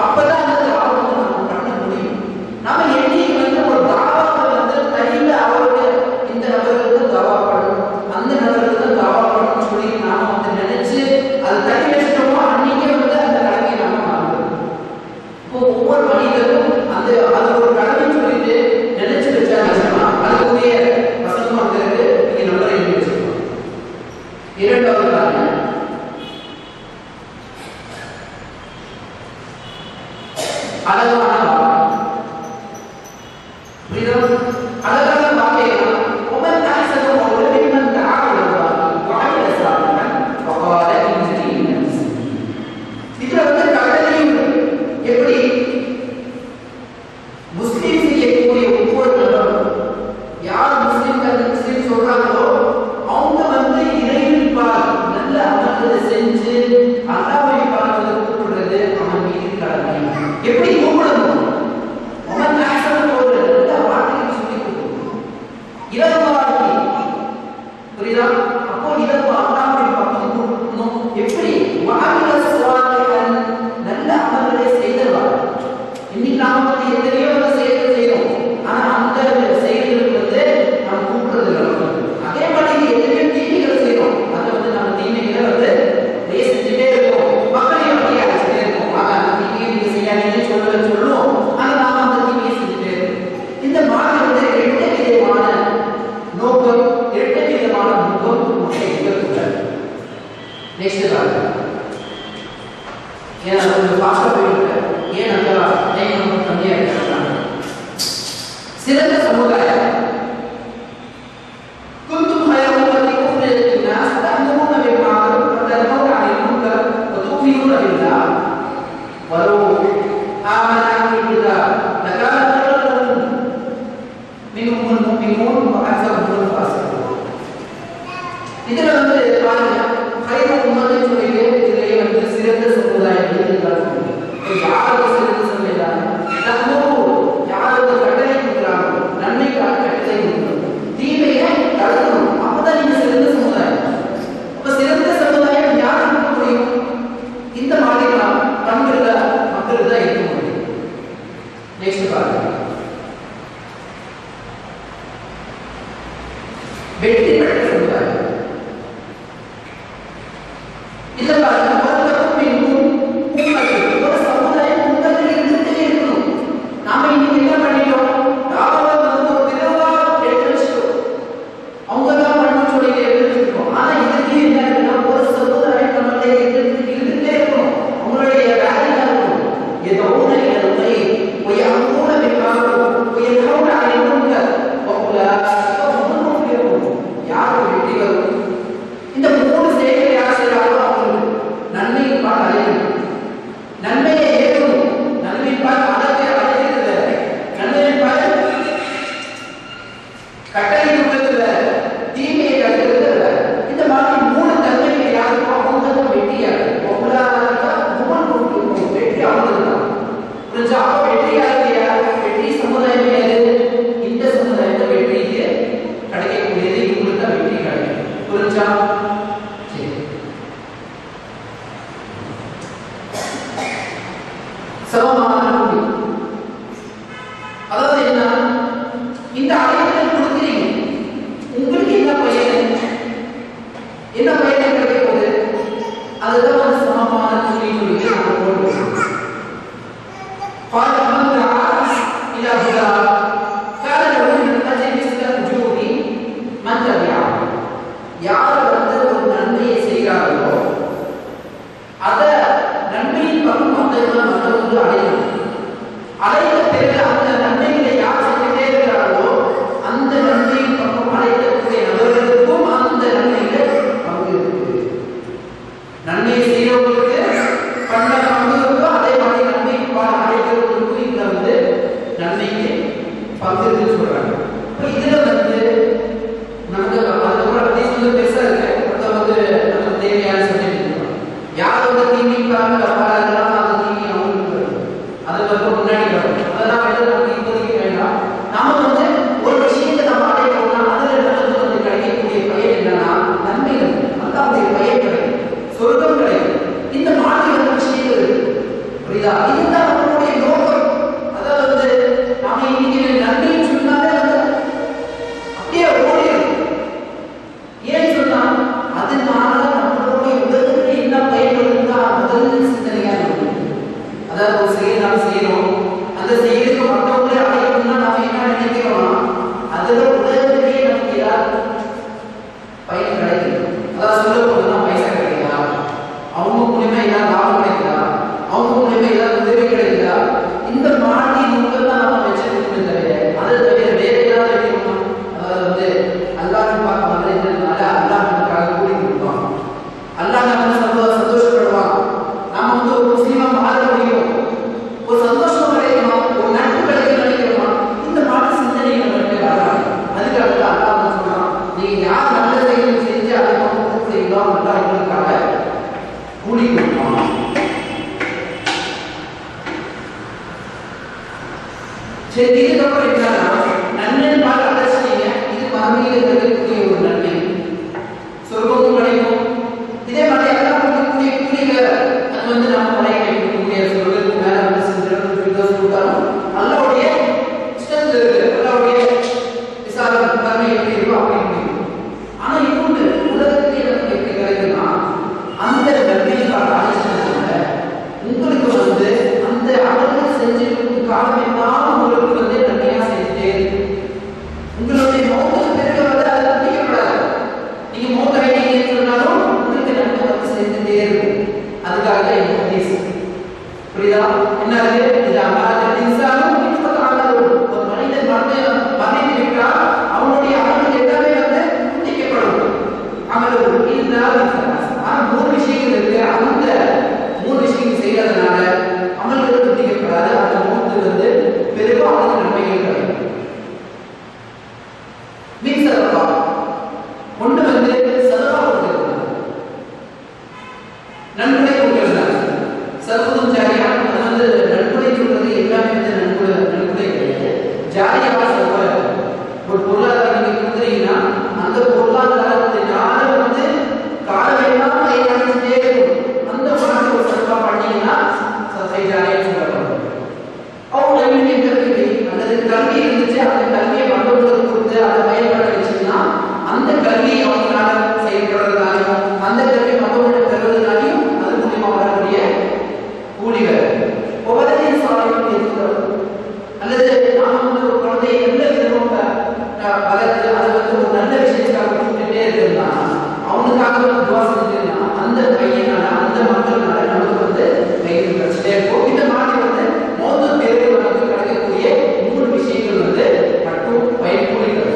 அப்பதான் அந்த தாவா நம்ம பண்ண முடியும். நாம எண்ணி ஒரு தாவாவை தனியில அவருக்கு இந்த நபர்களுக்கு தாவா பண்ணணும், அந்த நபர்களுக்கு தாவா பண்ணணும்னு சொல்லி நாம நினைச்சு அதை தனி வச்சுட்டோமோ அன்னைக்கே அந்த கடமையை நாம மாறுவோம். இப்போ ஒவ்வொரு மனிதரும் அது ஒரு கடமை சொல்லிட்டு நினைச்சு வச்சாங்கன்னா அதுக்குரிய வசனமா இருக்கு. நீங்க நல்லா எழுதி வச்சுக்கணும். இரண்டாவது காரணம், அழகான அழகான வார்த்தைகள். ومن أحسن قولا ممن دعا إلى الله وعمل صالحا وقال إنني من المسلمين. இதுல கடலையும் எப்படி முஸ்லிம் செய்யக்கூடிய ஒவ்வொரு நபரும், யார் முஸ்லிம் சொல்றாங்களோ அவங்க இறைவன் பால் நல்ல அமல்களை செஞ்சு அல்லாஹ்வை பார்த்து கூப்பிடுறது அவன் மீது கடமை. எப்படி கூப்பிடணும்? அவன் ஆக்சன் போடுற நல்ல வார்த்தையை சொல்லி கொடுக்கணும். இலவ வாழ்க்கை புரியுதா? அப்போ இலவ அல்லாஹ்வை பார்த்து கூப்பிடணும். எப்படி? வாழ்க்கை சுவாதிகள் நல்ல அமல்களை செய்தவாறு. இன்னைக்கு நாம எத்தனையோ செயல்கள் செய்யறோம், ஆனா அந்த செயல்களுக்கு நம்ம கூப்பிடுறது இல்லை. அதே மாதிரி எத்தனையோ தீமைகளை செய்யறோம், அதை நம்ம தீமைகளை செஞ்சுட்டே இருக்கோம். மக்களையும் அப்படியே அழைச்சிட்டே இருக்கோம். அந்த தீமையை நீங்க செய்யாதீங்கன்னு சொல்லுவோம், ஆனா நாம அந்த தீமையை செஞ்சுட்டே இருக்கோம். இந்த மாதிரி இரண்டு விதமான நோக்கம், இரண்டு விதமான முகம் இருக்கக்கூடாது. நெக்ஸ்ட் பாருங்க. ஏன்னா கொஞ்சம் ஃபாஸ்டா போயிட்டு ஏன்னா டைம் கம்மியா இருக்கிறாங்க. சிறந்த சமுதாயம். كنتم خير أمة أخرجت للناس تأمرون بالمعروف وتنهون عن المنكر وتؤمنون بالله ولو آمن أهل الكتاب لكان خيرا لهم منهم المؤمنون وأكثرهم الفاسقون. இதுல பாருங்க, خير أمة சொல்லிட்டு இதுல சிறந்த சமுதாயம் யாருக்கு சிறந்த சமுதாயம்? யாருக்கு கட்டளை கொடுக்குறாங்க, நன்மை கட்டளை சொன்னால் இந்த அழைப்பை கொடுக்கிறீங்க, உங்களுக்கு என்ன பயன், என்ன பயனை கிடைக்க போகுது? அதுதான் ஒரு சமமான கேள்வியை நாம் போடுவோம். யார் வந்து ஒரு நன்மையை செய்கிறார்களோ அதை நன்மையின் பக்கம் மக்கள் மற்றவர்கள் அடையணும். அடைந்த பிறகு அந்த நன்மைகளை யார் செஞ்சுட்டே இருக்கிறார்களோ அந்த நன்மையின் பக்கம் அடைக்கக்கூடிய நபர்களுக்கும் அந்த நன்மைகள் பங்கு இருக்கு. நன்மையை செய்யறவங்களுக்கு பண்ண பங்கு இருக்கோ அதே மாதிரி நன்மை அடைக்கிறவங்களுக்கும் இங்க வந்து நன்மைக்கு பங்கு இருக்குன்னு சொல்றாங்க. இதுல வந்து நமக்கு அதுக்கப்புறம் வந்து பெருசா இருக்கு. அதை வந்து நமக்கு தேவையான சப்ஜெக்ட் இருக்கு. யார் வந்து தீமைக்காக வராங்களோ அந்த தீமை அவங்களுக்கு அது வந்து முன்னாடி வரும். அதெல்லாம் வந்து நமக்கு இப்போதைக்கு வேண்டாம். நாம வந்து ஒரு விஷயத்தை நம்ம அடையணும்னா அதுல நமக்கு வந்து கிடைக்கக்கூடிய பயன் என்னன்னா நன்மைகள், அல்லாஹ்வுடைய பயன் கிடைக்கும், சொர்க்கம் கிடைக்கும். இந்த மாதிரியான விஷயங்கள் இருக்கு. புரியுதா? இதுதான் நம்மளுடைய நோக்கம். அதாவது வந்து நாம இன்னைக்கு நன்மையை சொன்னாலே அப்படியே ஓடிடும். ஏன் சொன்னா அதனால நம்மளுடைய உலகத்துல என்ன பயன்படுதுன்னா முதல் சிந்தனையா இருக்கும். அதாவது ஒரு செயல் நாம் செய்யறோம், அந்த செயலுக்கு மற்றவங்களை அடையணும்னா நாம என்ன நினைக்கிறோம்னா அதுல உலகத்திலேயே நமக்கு ஏதாவது பயன் கிடைக்குது. அதாவது சொல்ல போதுன்னா பைசா கிடைக்குதா, அவங்க மூலியமா ஏதாவது லாபம் கிடைக்குதா, அவங்க மூலியமா ஏதாவது உதவி கிடைக்குதா, இந்த மாதிரி நோக்கம் தான் நம்ம வச்சிருக்கோமே தவிர அதை தவிர வேற ஏதாவது வைக்கணுமா? அதாவது வந்து அல்லாஹ் பார்க்க வந்ததுனால அல்லாஹ் நமக்காக கூலி கொடுப்பான், அல்லாஹ் நம்ம சந்தோஷப்படுவான், நாம வந்து ஒரு முஸ்லீமா மாற முடியும், ஒரு சந்தோஷம் கிடைக்குமா, ஒரு நட்பு கிடைக்கும் நினைக்கிறோமா, இந்த மாதிரி சிந்தனை நம்மளுக்கு வராது. அதுக்காக தான் அல்லாஹ் சொல்றான், நீங்க யார் நல்ல செயல் செஞ்சு அதை பக்கம் செய்யலாம் அல்லாஹ் எங்களுக்காக கூலி கொடுப்பான். சரி, இதுக்கப்புறம் என்னன்னா நன்மை பார்த்து அழைச்சிட்டீங்க. இது மறுமையில் இருக்கக்கூடிய ஒரு நன்மை, சொர்க்கமும் கிடைக்கும். இதே மாதிரி எல்லாம் கொடுக்கக்கூடிய கூலிகள் அது வந்து நம்ம மலை கிடைக்கக்கூடிய சொர்க்கத்துக்கு மேல வந்து செஞ்சிடும் கொடுத்தாலும் அல்லாவுடைய இஷ்டத்தில் இருக்கு. அல்லாவுடைய விசாரணை தன்மை எப்படி இருக்கும் அப்படி முடியும். ஆனா இன்னொன்று உலகத்திலேயே நமக்கு எப்படி கிடைக்குன்னா அந்த நன்மையை பார்த்து அழைச்சிட்டதுனால உங்களுக்கு வந்து அந்த அவர்கள் செஞ்சிருக்கும் காலம் எல்லாம் உங்களுக்கு வந்து நன்மையா செஞ்சுட்டே இருக்கு. உங்களுடைய மௌத்துக்கு பிறகு வந்து அதை நம்பிக்கப்படாது. நீங்க மௌத்த வேண்டியன்னு சொன்னாலும் உங்களுக்கு நன்மை வந்து செஞ்சுட்டே இருக்கும். அதுக்காக இந்த ஹதீஸ் புரியுதா? என்னது? இது அல்லாஹ் இன்சானும் ஒரு மனிதன் மரணித்து விட்டால் அவனுடைய அமல்கள் எல்லாமே வந்து துண்டிக்கப்படும். அமல்கள் இருந்தால் ஆனா 3 விஷயங்கள் இருக்கு. அந்த 3 விஷயங்கள் செய்யறதுனால அமல்கள் துண்டிக்கப்படாது. அந்த மௌத்து வந்து பெருகும் அவனுக்கு நன்மைகள் கிடைக்கும். மீன் சதகா ஒன்று வந்து சதகா கொடுக்கிறது, நன்கொடை கொடுக்கிறது. சதகத்தும் ஜாரியா அது வந்து நன்கொடை சொல்றது எல்லாமே வந்து நன்கொடை கிடையாது. ஜாரியாக சொல்றாரு ஒரு பொருளாதாரம் நீங்க கொடுக்குறீங்கன்னா அந்த பொருளாதாரத்தினால வந்து காலமெல்லாம் பயன்படுத்திட்டே இருக்கும். அந்த மாதிரி ஒரு சதகா பண்ணீங்கன்னா ஜாரியா சொல்லப்படும். அவங்க அல்லது கல்வி இருந்துச்சு, அந்த கல்வியை மற்றவங்களுக்கு கொடுத்து அதை பயன்பட வச்சுன்னா அந்த கல்வியை அவங்களால செயல்படுறதுனாலையும் அந்த கல்வி மற்றவங்களுக்கு பெறுவதனாலையும் அது மூலியமா வரக்கூடிய கூலிகள். ஒவ்வொருத்தையும் சாலையும் இருக்கிறோம். அல்லது நாம வந்து ஒரு குழந்தையை நல்ல விதமாக வளர்த்து அதை வந்து ஒரு நல்ல விஷயத்துக்காக கொடுத்துட்டே இருக்குன்னா அவனுக்காக வந்து துவா செஞ்சுன்னா அந்த பையனால அந்த மக்கள்னால நமக்கு வந்து கையில் கிடைச்சிட்டே இருக்கும். இந்த மாதிரி வந்து மோது பேருக்கு நமக்கு கிடைக்கக்கூடிய 3 விஷயங்கள் வந்து மட்டும் பயன்படுகிறது.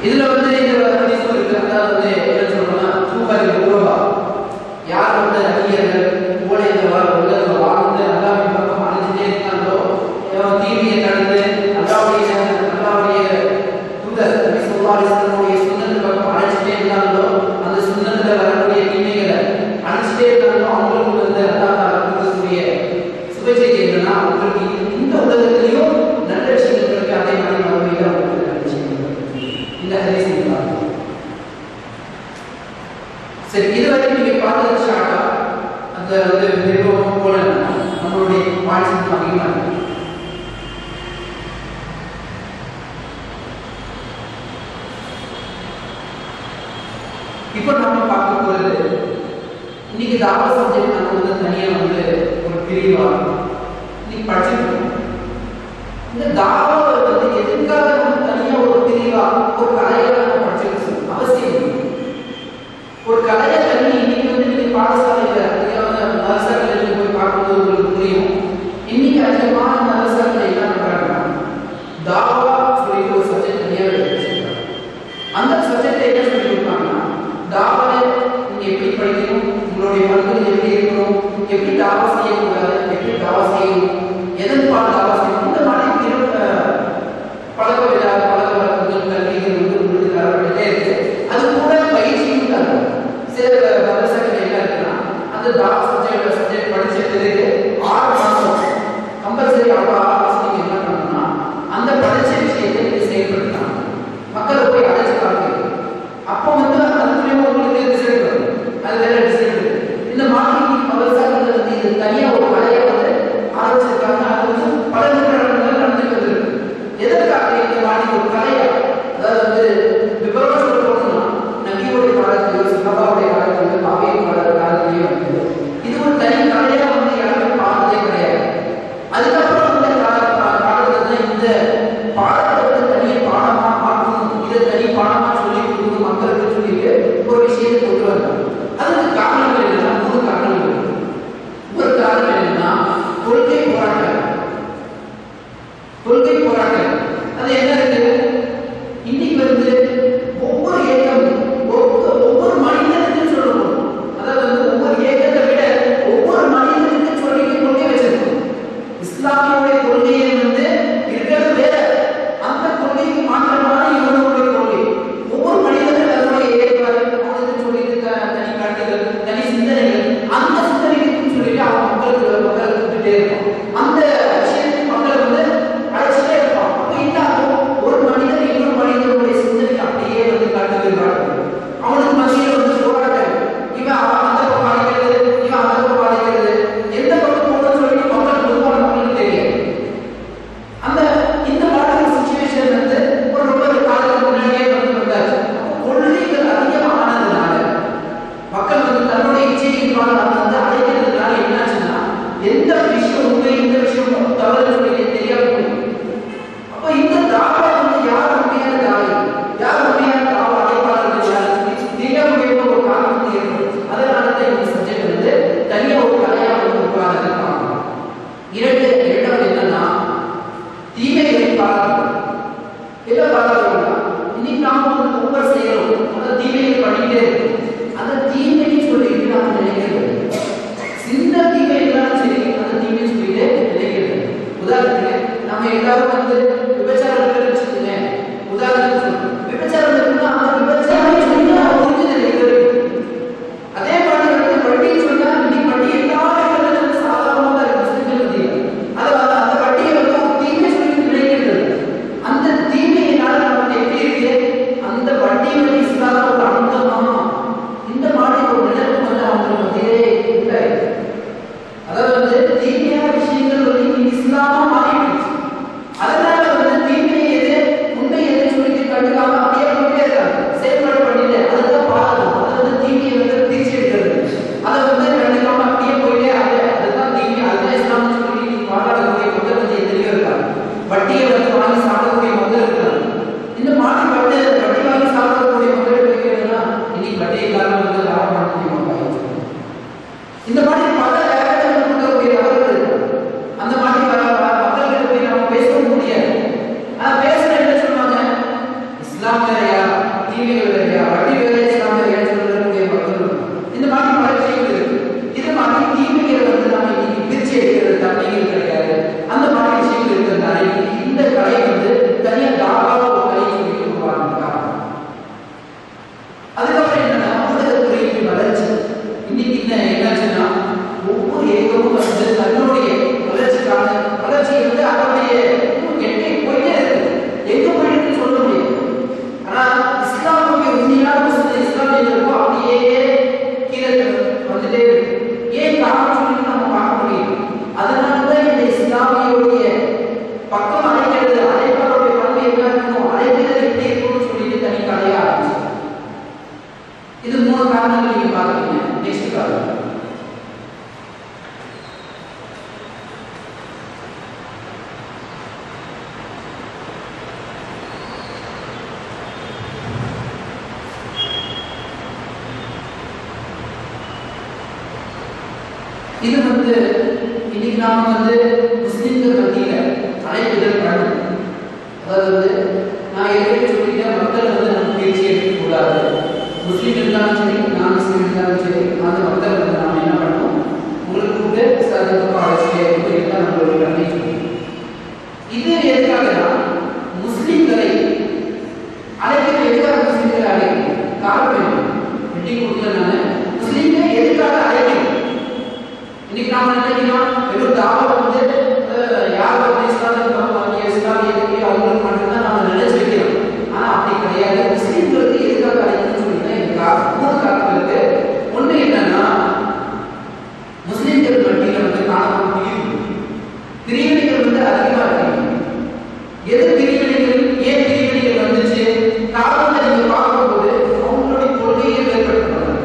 இதுல வந்து இந்த ஹதீஸ் இருக்கிறதா வந்து என்ன சொல்றோம்னா சூப்பர் உருவா யார் வந்து அடியர்கள் போல இந்த உலகத்துல வாழ்ந்து அல்லாஹ்வின் பக்கம் அழைச்சிட்டே இருக்காங்களோ, தீமையை கடந்து அல்லாஹ்வுடைய தூதர் நபி ஸல்லல்லாஹு அலைஹி வஸல்லம் சுன்னத் பக்கம் அழைச்சிட்டே இருக்காங்களோ, அந்த சுன்னத்துல வரக்கூடிய தீமைகளை அழைச்சிட்டே இருக்காங்களோ அவங்களுக்கு வந்து அல்லாஹ் கொடுக்கக்கூடிய சுப செய்தி என்னன்னா அவங்களுக்கு இந்த உலகத்திலையும் நல்ல விஷயங்களுக்கு அதே மாதிரி மறுமையில அவங்களுக்கு நல்ல விஷயங்கள் இந்த ஹதீஸ் சரி, இதுவரைக்கும் நீங்க பார்த்தது ஷார்ட்டா அந்த நிறுவனம் போல நம்மளுடைய வாய்ஸ் அதிகமா இருக்கு. இப்போ நாம பார்க்க போறது இன்னைக்கு தாவா சப்ஜெக்ட் நம்ம வந்து தனியா வந்து ஒரு பிரிவா இன்னைக்கு படிச்சிருக்கோம். இந்த தாவாவை வந்து எதுக்காக நம்ம தனியா ஒரு பிரிவா ஒரு கலையா நம்ம படிச்சிருக்கோம் அவசியம் இல்லை. ஒரு கலையை தண்ணி இன்னைக்கு வந்து நீங்க பாடசாலையில நர்சரியில போய் பார்க்கும்போது உங்களுக்கு புரியும். இன்னைக்கு அதிகமான நர்சரியில என்ன பண்றாங்கன்னா தாவா சொல்லிட்டு ஒரு சப்ஜெக்ட் தனியாவே வச்சிருக்காங்க. அந்த சப்ஜெக்ட் என்ன சொல்லி கொடுப்பாங்கன்னா தாவாவை நீங்க எப்படி படிக்கணும், உங்களுடைய மனதில் எப்படி இருக்கணும், எப்படி தாவா செய்யக்கூடாது, எப்படி தாவா செய்யணும், எதன் பால் தாவா செய்யணும், இந்த மாதிரி பழக்க வழக்கங்கள் கல்விகள் வந்து உங்களுக்கு தரப்பட்டே இருக்கு. அது கூட பயிற்சியும் தரும். சில மதரசாக்கள் என்ன இருக்குன்னா அந்த தாவா சப்ஜெக்ட் படிச்சதுக்கு 6 மாசம் கம்பல்சரி 6 மாசம் நீங்க என்ன பண்ணணும்னா அந்த படிச்ச விஷயத்தை நீங்க செயல்படுத்தலாம். மக்களை போய் அழைச்சு காமிக்கணும். அப்போ வந்து அது மூலமா உங்களுக்கு ரிசல்ட் வரும். அது வேற ரிசல்ட். இந்த மாதிரி மதரசாக்கள் வந்து இது தனியா ஒரு கலையை வந்து ஆரம்பிச்சிருக்காங்க. அது வந்து பல நிறுவனங்கள் நடந்துட்டு இருக்கு. எதற்காக இந்த மாதிரி ஒரு கலையை, அதாவது வந்து விவரமா சொல்ல போனோம்னா நபியோடைய காலத்திலேயோ சஹாபாவுடைய காலத்திலேயோ தாபீயோட காலத்திலேயோ வந்து இது ஒரு தனி கலையா வந்து யாருமே பார்த்ததே கிடையாது. அதுக்கப்புறம் இந்த காலத்துல தான் இந்த பாடத்தை வந்து தனி பாடமா மாற்றணும், இதை தனி பாடமா சொல்லி கொடுக்கணும் மக்களுக்கு சொல்லிட்டு ஒரு விஷயத்தை கொண்டு வரணும். அதுக்கு காரணங்கள் என்னன்னா 3 காரணங்கள். ஒரு காரணம் என்னன்னா கொள்கை போராட்டம். அது என்ன இருக்கு? இன்னைக்கு வந்து ஒவ்வொரு இயக்கம் ஒவ்வொரு மனிதனுக்கு சொல்லணும். அதாவது வந்து ஒவ்வொரு இயக்கத்தை விட ஒவ்வொரு மனிதனுக்கு சொல்லிட்டு கொள்கை வச்சிருக்கணும். இஸ்லாமிய கொள்கையை வந்து இருக்கிறது வேற, அந்த கொள்கைக்கு மாற்றமான இவனுடைய கொள்கை. ஒவ்வொரு மனிதனுக்கு அதனுடைய ஏற்பாடு, அவனுக்கு சொல்லிட்டு தனி கருத்துகள், தனி சிந்தனைகள், அந்த சிந்தனைகளுக்கு சொல்லிட்டு அவன் மக்களை கொடுத்துட்டே இருக்கும். அந்த விஷயத்துக்கு மக்களை வந்து அழைச்சிட்டே இருப்பான். அப்ப என்ன ஆகும்? ஒரு மனிதன் இன்னொரு மனிதனுடைய சிந்தனைக்கு அப்படியே வந்து கருத்துக்கள் அவனுக்கு மத்தியில் வந்து போராட்டம். இவன் அந்த பக்கம் அழைக்கிறது, இவன் அந்த பக்கம் அழைக்கிறது, எந்த பக்கம் போகணும்னு சொல்லிட்டு மக்கள் பொதுவான மக்களுக்கு தெரியாது. இந்த மாதிரி சிச்சுவேஷன் வந்து ஒரு ரொம்ப காலத்துக்கு முன்னாடியே வந்து வந்தாச்சு. கொள்கைகள் அதிகமாக ஆனதுனால மக்கள் வந்து தன்னுடைய இச்சையின் வந்து அழைக்கிறதுனால என்னாச்சுன்னா எந்த விஷயம் உண்மை, எந்த விஷயம் தவறு சொல்லி தெரியாம போயிடும். அப்போ இந்த தாவா வந்து யார் உண்மையான தாய், யார் உண்மையான தாவா அழைப்பாளர்கள் தெரியாம முடியாம ஒரு காரணம் வந்து ஏற்படும். அதனால தான் இந்த சப்ஜெக்ட் வந்து தனியா ஒரு கலையா வந்து உருவானது காரணம். இரண்டாவது என்னன்னா தீமைகளை பாராட்டுவது. என்ன பாராட்டுவோம்னா இன்னைக்கு நாம வந்து ஒவ்வொரு செய்யறோம், அந்த தீமையை பண்ணிட்டே இருக்கும். அந்த தீமையை சொல்லிட்டு நாம நினைக்கிறது, சின்ன தீமை இருந்தாலும் சரி அந்த தீமையை சொல்லிட்டு நினைக்கிறது. உதாரணத்துக்கு நம்ம எல்லாரும் வந்து விபச்சாரம் வச்சுக்கோங்க. உதாரணத்துக்கு சொல்றோம், விபச்சாரம் இருக்குன்னா அந்த விபச்சாரம் சொல்லி நான் புரிஞ்சு நினைக்கிறது. அதே மாதிரி வந்து வட்டின்னு சொன்னா இன்னைக்கு வட்டி எல்லா இடத்துல சாதாரணமாக தான் இருக்கு. அந்த வட்டியை வந்து ஒரு தீமை சொல்லி நினைக்கிறது. அந்த தீமையினால நமக்கு எப்படி இருக்கு? அந்த வட்டி வந்து இஸ்லாம ஒரு அந்தமா இந்த மாதிரி ஒரு நிலைமை வந்து அவங்க மத்தியிலே இல்லை. அதாவது வந்து தீமையான விஷயங்கள் வந்து இஸ்லாமா மாறிடுச்சு. அதனால வந்து தீமையை எது உண்மை எது சொல்லிட்டு கண்டுக்காம அப்படியே கொண்டே இருக்காங்க, செயல்பாடு பண்ணிட்டு அதுதான் பாதகம். அதை வந்து தீமையை வந்து பிரிச்சு எடுக்கிறது, அதை வந்து கண்டுக்காம அப்படியே போயிட்டே அதுதான் தீமை, அதுதான் இஸ்லாம்னு சொல்லி நீ பாராடக்கூடிய மக்கள் வந்து எதிரியும் இருக்காங்க. வட்டியை வந்து வாங்கி சாப்பிடக்கூடிய மக்கள் இருக்காங்க. இந்த மாதிரி வட்டி வாங்கி சாப்பிடக்கூடிய மக்கள் இருக்கிறதுனா இன்னைக்கு வட்டியை காரணம் வந்து லாபம் பண்ண முடியுமா? இந்த மாதிரி பல வேலைகள் கொடுக்கக்கூடிய நபர்கள் இருக்காங்க. அந்த மாதிரி மக்கள்கிட்ட போய் நம்ம பேசவும் முடியாது. ஆனா பேசுற என்ன சொல்லுவாங்க? இஸ்லாம் வேறையா, தீமைகள் வேறையா, வட்டி வேறையா, இஸ்லாம் வேறையா சொல்லக்கூடிய மக்கள். இந்த மாதிரி பல விஷயங்கள் இருக்கு. இது மாதிரி தீமைகளை வந்து நம்ம இன்னைக்கு பிரிச்சு எடுக்கிறது தன்மைகள் கிடையாது. அந்த மாதிரி விஷயங்கள் இருக்கிறதுனால இந்த கலை வந்து தனியா தாவா ஒரு கலை சொல்லி உருவாங்க. அதுக்கப்புறம் என்னன்னா ஊடகத்துறையின் வளர்ச்சி. இன்னைக்கு என்னாச்சுன்னா ஒவ்வொரு இயக்கமும் வந்து தன்னுடைய வளர்ச்சியை வந்து அதனுடைய எங்கே போயிட்டே இருக்கு. எங்க போயிட்டு சொல்ல முடியாது. ஆனா இஸ்லாமுடைய இது வந்து இன்னைக்கு நாம வந்து முஸ்லிம்கள் மத்தியில அழைப்புதல் பண்ணணும். அதாவது நான் ஏற்கனவே சொல்லிட்டேன், மக்கள் வந்து நம்ம பேச்சு எடுக்கக்கூடாது. முஸ்லீம் இருந்தாலும் சரி, நான் முஸ்லீம் இருந்தாலும் சரி, அந்த மக்கள் வந்து நாம என்ன பண்ணணும், உங்களுக்கு கூப்பிட்டு சாதகமாக அழைச்சிட்டு எல்லாம் நம்மளுடைய கடமை சொல்லணும். இது எதுக்காகனா முஸ்லிம்களை அழைக்கிறது, எதுக்காக முஸ்லிம்களை அழைக்கணும் காரணம் வெட்டி கொடுக்கறதுனால முஸ்லிம்களை எதுக்காக அழைக்கணும். இன்னைக்கு நாம நினைக்கிறோம் வெறும் தாவா வந்து யார் வந்து இஸ்லாமியத்துக்கு அவங்களுக்கு மட்டும்தான் நாம நினைச்சு வைக்கிறோம். ஆனா அப்படி கிடையாது. முஸ்லிம்களுக்கு எதுக்காக அழைக்கணும்னு சொல்லிட்டு எனக்கு மூணு காரணம் இருக்கு. ஒண்ணு என்னன்னா, முஸ்லிம்கள் மத்தியில வந்து காணக்கூடிய பிரிவினைகள் வந்து அதிகமா இருக்கு. எது பிரிவினைகள், ஏன் பிரிவினைகள் வந்துச்சு காரணத்தை நீங்க பார்க்கும்போது அவங்களுடைய கொள்கையை ஏற்படுத்துறாங்க.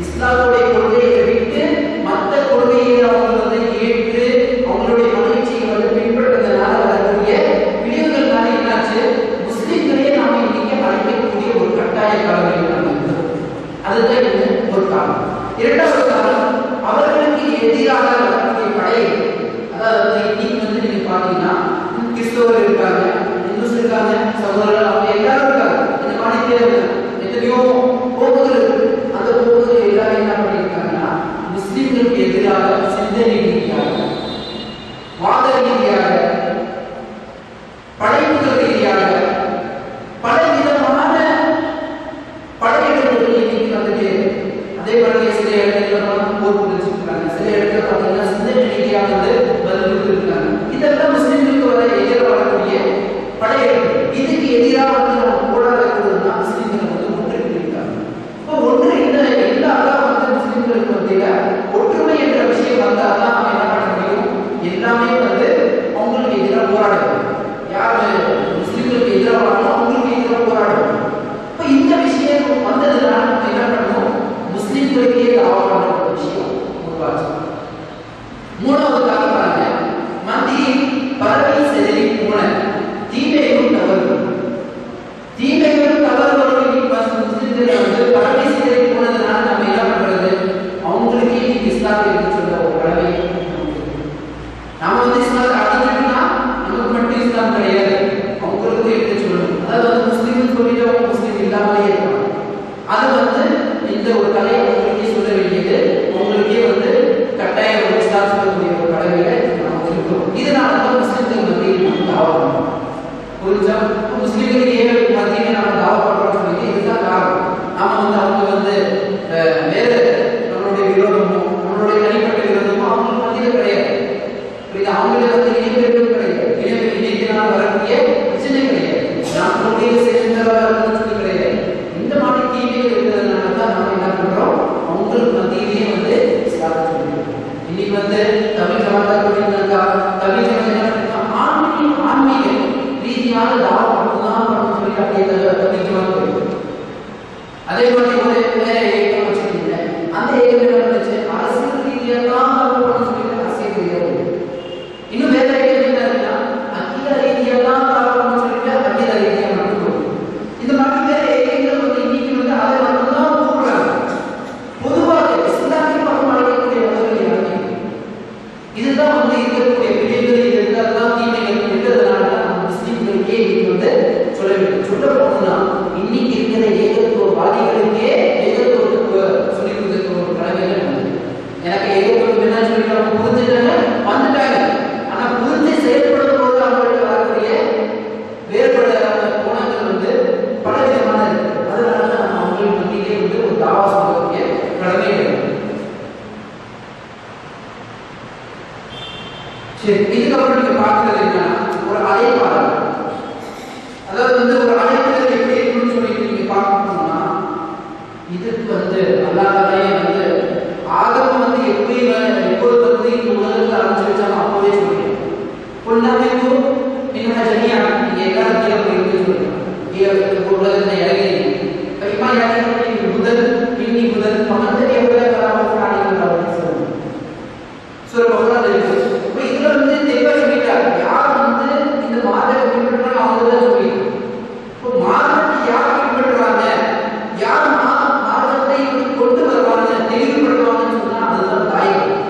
இஸ்லாமுடைய கொள்கையை விட்டு மற்ற கொள்கையை அவங்க வந்து ஏற்று அவங்களுடைய மகிழ்ச்சியை வந்து பின்பற்றதுனால வரக்கூடிய பிரிவுகள்னால என்னாச்சு, முஸ்லிம்களே நாம இன்னைக்கு அழைக்கக்கூடிய ஒரு கட்டாய காலங்களில் அதுதான் என்ன ஒரு காரணம். இரண்டாவது காரணம், அவர்களுக்கு எதிராக வரக்கூடிய படை. அதாவது இன்னைக்கு வந்து நீங்க பாத்தீங்கன்னா கிறிஸ்தவர்கள் இருக்காங்க, இந்துஸ் இருக்காங்க, சகோதரர்கள் அவங்க எல்லாரும் இருக்காங்க. இந்த மாதிரி எத்தனையோ போக்குகள் இருக்கு. அந்த போக்குகள் எல்லாரும் என்ன பண்ணியிருக்காங்கன்னா முஸ்லிம்களுக்கு எதிராக சிந்தனை ரீதியாக, வாத ரீதியாக, படைப்புகள் ரீதியாக பல விதமான படையெடுப்புகள் இன்னைக்கு வந்துட்டு. அதே மாதிரி சில இடத்துல போர் புரிஞ்சுருக்காங்க, சில இடத்துல பார்த்தீங்கன்னா சிந்தனை ரீதியாக வந்து பதில் கொடுத்துருக்காங்க. இதெல்லாம் முஸ்லிம்களுக்கு வர எதிராக வரக்கூடிய படையெடுப்பு. இதுக்கு எதிராக வந்து நம்ம போராடக்கூடாதுன்னா முஸ்லிம்கள் வந்து ஒன்று இருக்காங்க. இப்போ ஒன்று இல்லாதான் வந்து முஸ்லிம்களுக்கு மத்தியில ஒற்றுமை என்ற விஷயம் வந்தால் தான் நம்ம என்ன பண்ண முடியும், எல்லாமே வந்து அவங்களுக்கு எதிராக போராடணும். யாரு முஸ்லிம்களுக்கு எதிராக வரணும், அவங்களுக்கு எதிராக போராடணும். இப்போ இந்த விஷயம் வந்ததுனால நம்ம என்ன பண்ணணும், முஸ்லிம்களுக்கே தாவா பண்ற ஒரு விஷயம் உருவாச்சு. மூணாவது காரணமாக மத்தியில் பரவி செதறி போன தீமைகளும் தவறுகளும். தீமைகளும் தவறுகளும் முஸ்லிம்கள் வந்து பரவி செதறி போனதுனால நம்ம என்ன பண்றது, அவங்களுக்கே இஸ்லாத்தை சொல்ல ஒரு கடமை. நாம வந்து இஸ்லாத்தை அடைஞ்சிட்டோம்னா நமக்கு மட்டும் இஸ்லாம் கிடையாது, அவங்களுக்கும் எடுத்து சொல்லணும். அதாவது முஸ்லீம் சொல்லிட்டு அவங்க முஸ்லீம் இல்லாமலே இருப்பாங்க. அது வந்து இந்த ஒரு கலையை அவங்களுக்கே சொல்ல வேண்டியது, அவங்களுக்கே வந்து கட்டாயம் ஒரு இஸ்லாம் சொல்லக்கூடிய ஒரு கடமையில நம்ம இருக்கிறோம். இதனால தான் முஸ்லிம்கள் மத்தியில் நம்ம தாவா பண்ணுறோம். புரிஞ்சா, முஸ்லிம்களுக்கு ஏன் மத்தியில் நம்ம தாவா பண்ணுறோம்னு சொல்லி இதுதான் காரணம். நாம வந்து அவங்க வந்து வேற நம்மளுடைய விரோதமோ நம்மளுடைய தனிப்பட்ட விரோதமோ அவங்களுக்கு மத்தியில் கிடையாது. புரியுது, அவங்களே வந்து இணைப்பிற்கும் கிடையாது, இணைப்பினால் வரக்கூடிய பிரச்சனை கிடையாது, நம்மளுடைய சேர்ந்தவர்கள் சொல்லி கிடையாது. இந்த மாதிரி தீமைகள் இருக்கிறதுனால தான் நம்ம என்ன பண்றோம், அவங்களுக்கு மத்தியிலேயே வந்து இஸ்லாத்தை சொல்லிடுறோம். இன்னைக்கு வந்து தமிழ் ஜமாத்தா சொல்லியிருந்தாங்க, தமிழ் ஜமாத்தா ஆன்மீக ரீதியான தாவா மட்டும்தான் பண்ணணும்னு சொல்லி அப்படியே தமிழ் ஜமாத்தா இருக்கு. அதே மாதிரி ஒரு வேற ஏக்கம் வச்சிருக்கீங்க, அந்த ஏக்கம் என்ன பண்ணுச்சு, அரசியல் ரீதியாக தான் பண்ணணும்னு சொல்லிட்டு அரசியல் ரீதியாக. இன்னும் வேற ஏக்கம் என்ன இருக்குன்னா அகில ரீதியாக தான் பண்ணணும்னு சொல்லிட்டு அகில ரீதியாக மட்டும். இந்த மாதிரி வேற ஏக்கங்கள் வந்து இன்னைக்கு வந்து அதை மட்டும்தான் கூப்பிடுறாங்க. பொதுவாக இஸ்லாமிய பக்கம் அழைக்கக்கூடிய உணர்வுகள் யாருமே. இதுதான் வந்து இருக்கக்கூடிய பிள்ளைகள், இது இருந்தால்தான் தீமைகள் இருக்கிறதுனால நம்ம முஸ்லிம்களுக்கே இது வந்து சொல்ல வேண்டும். சொல்ல போனோம்னா இன்னைக்கு இருக்கிற ஏகத்துவவாதிகளுக்கே ஏகத்துவ சொல்லி கொடுத்த ஒரு கடமைகள் வந்து எனக்கு ஏகத்துவம் என்ன சொல்லி அவங்க புரிஞ்சுட்டாங்க, வந்துட்டாங்க. ஆனா புரிஞ்சு செயல்படும் போது அவங்களுக்கு வரக்கூடிய வேறுபட குணங்கள் வந்து பல விதமான இருக்கு. அதனால தான் நம்ம அவங்களுக்கு மத்தியிலே வந்து ஒரு தாவா சொல்லக்கூடிய கடமை இருக்கு. சரி, இதுக்கப்புறம் நீங்க பார்க்கறது என்னன்னா ஒரு அழைப்பாளர். அதாவது வந்து ஒரு அழைப்புகள் எப்படி இருக்குன்னு சொல்லிட்டு நீங்க பார்க்கணும்னா, இதுக்கு வந்து அல்லாஹ்வே வந்து ஆதம் வந்து எப்போது வந்து இந்த உலகத்தில் ஆரம்பிச்சு வச்சாலும் அப்போவே சொல்லிடுறோம். பொண்ணாமைக்கு என்ன சரியா நீங்க எல்லாரும் கீழே போயிட்டு சொல்லுங்க, உலகத்தில் இறங்கி கைமா இறங்கி முதல் பின்னி முதல் பணத்தை எவ்வளவு அப்படின்னு சொல்லுங்க. சொல்ல இப்போ இதுல வந்து தெளிவா சொல்லிட்டாங்க, யார் வந்து இந்த மாதத்தை பின்பற்றாங்க அவங்க தான் சொல்லிடுறோம். இப்போ மாதத்தை யார் பின்பற்றுறாங்க, யார் மாதத்தை கொண்டு வருவாங்க தெளிவுபடுத்துவாங்கன்னு சொன்னா அதுதான் தாயகம்.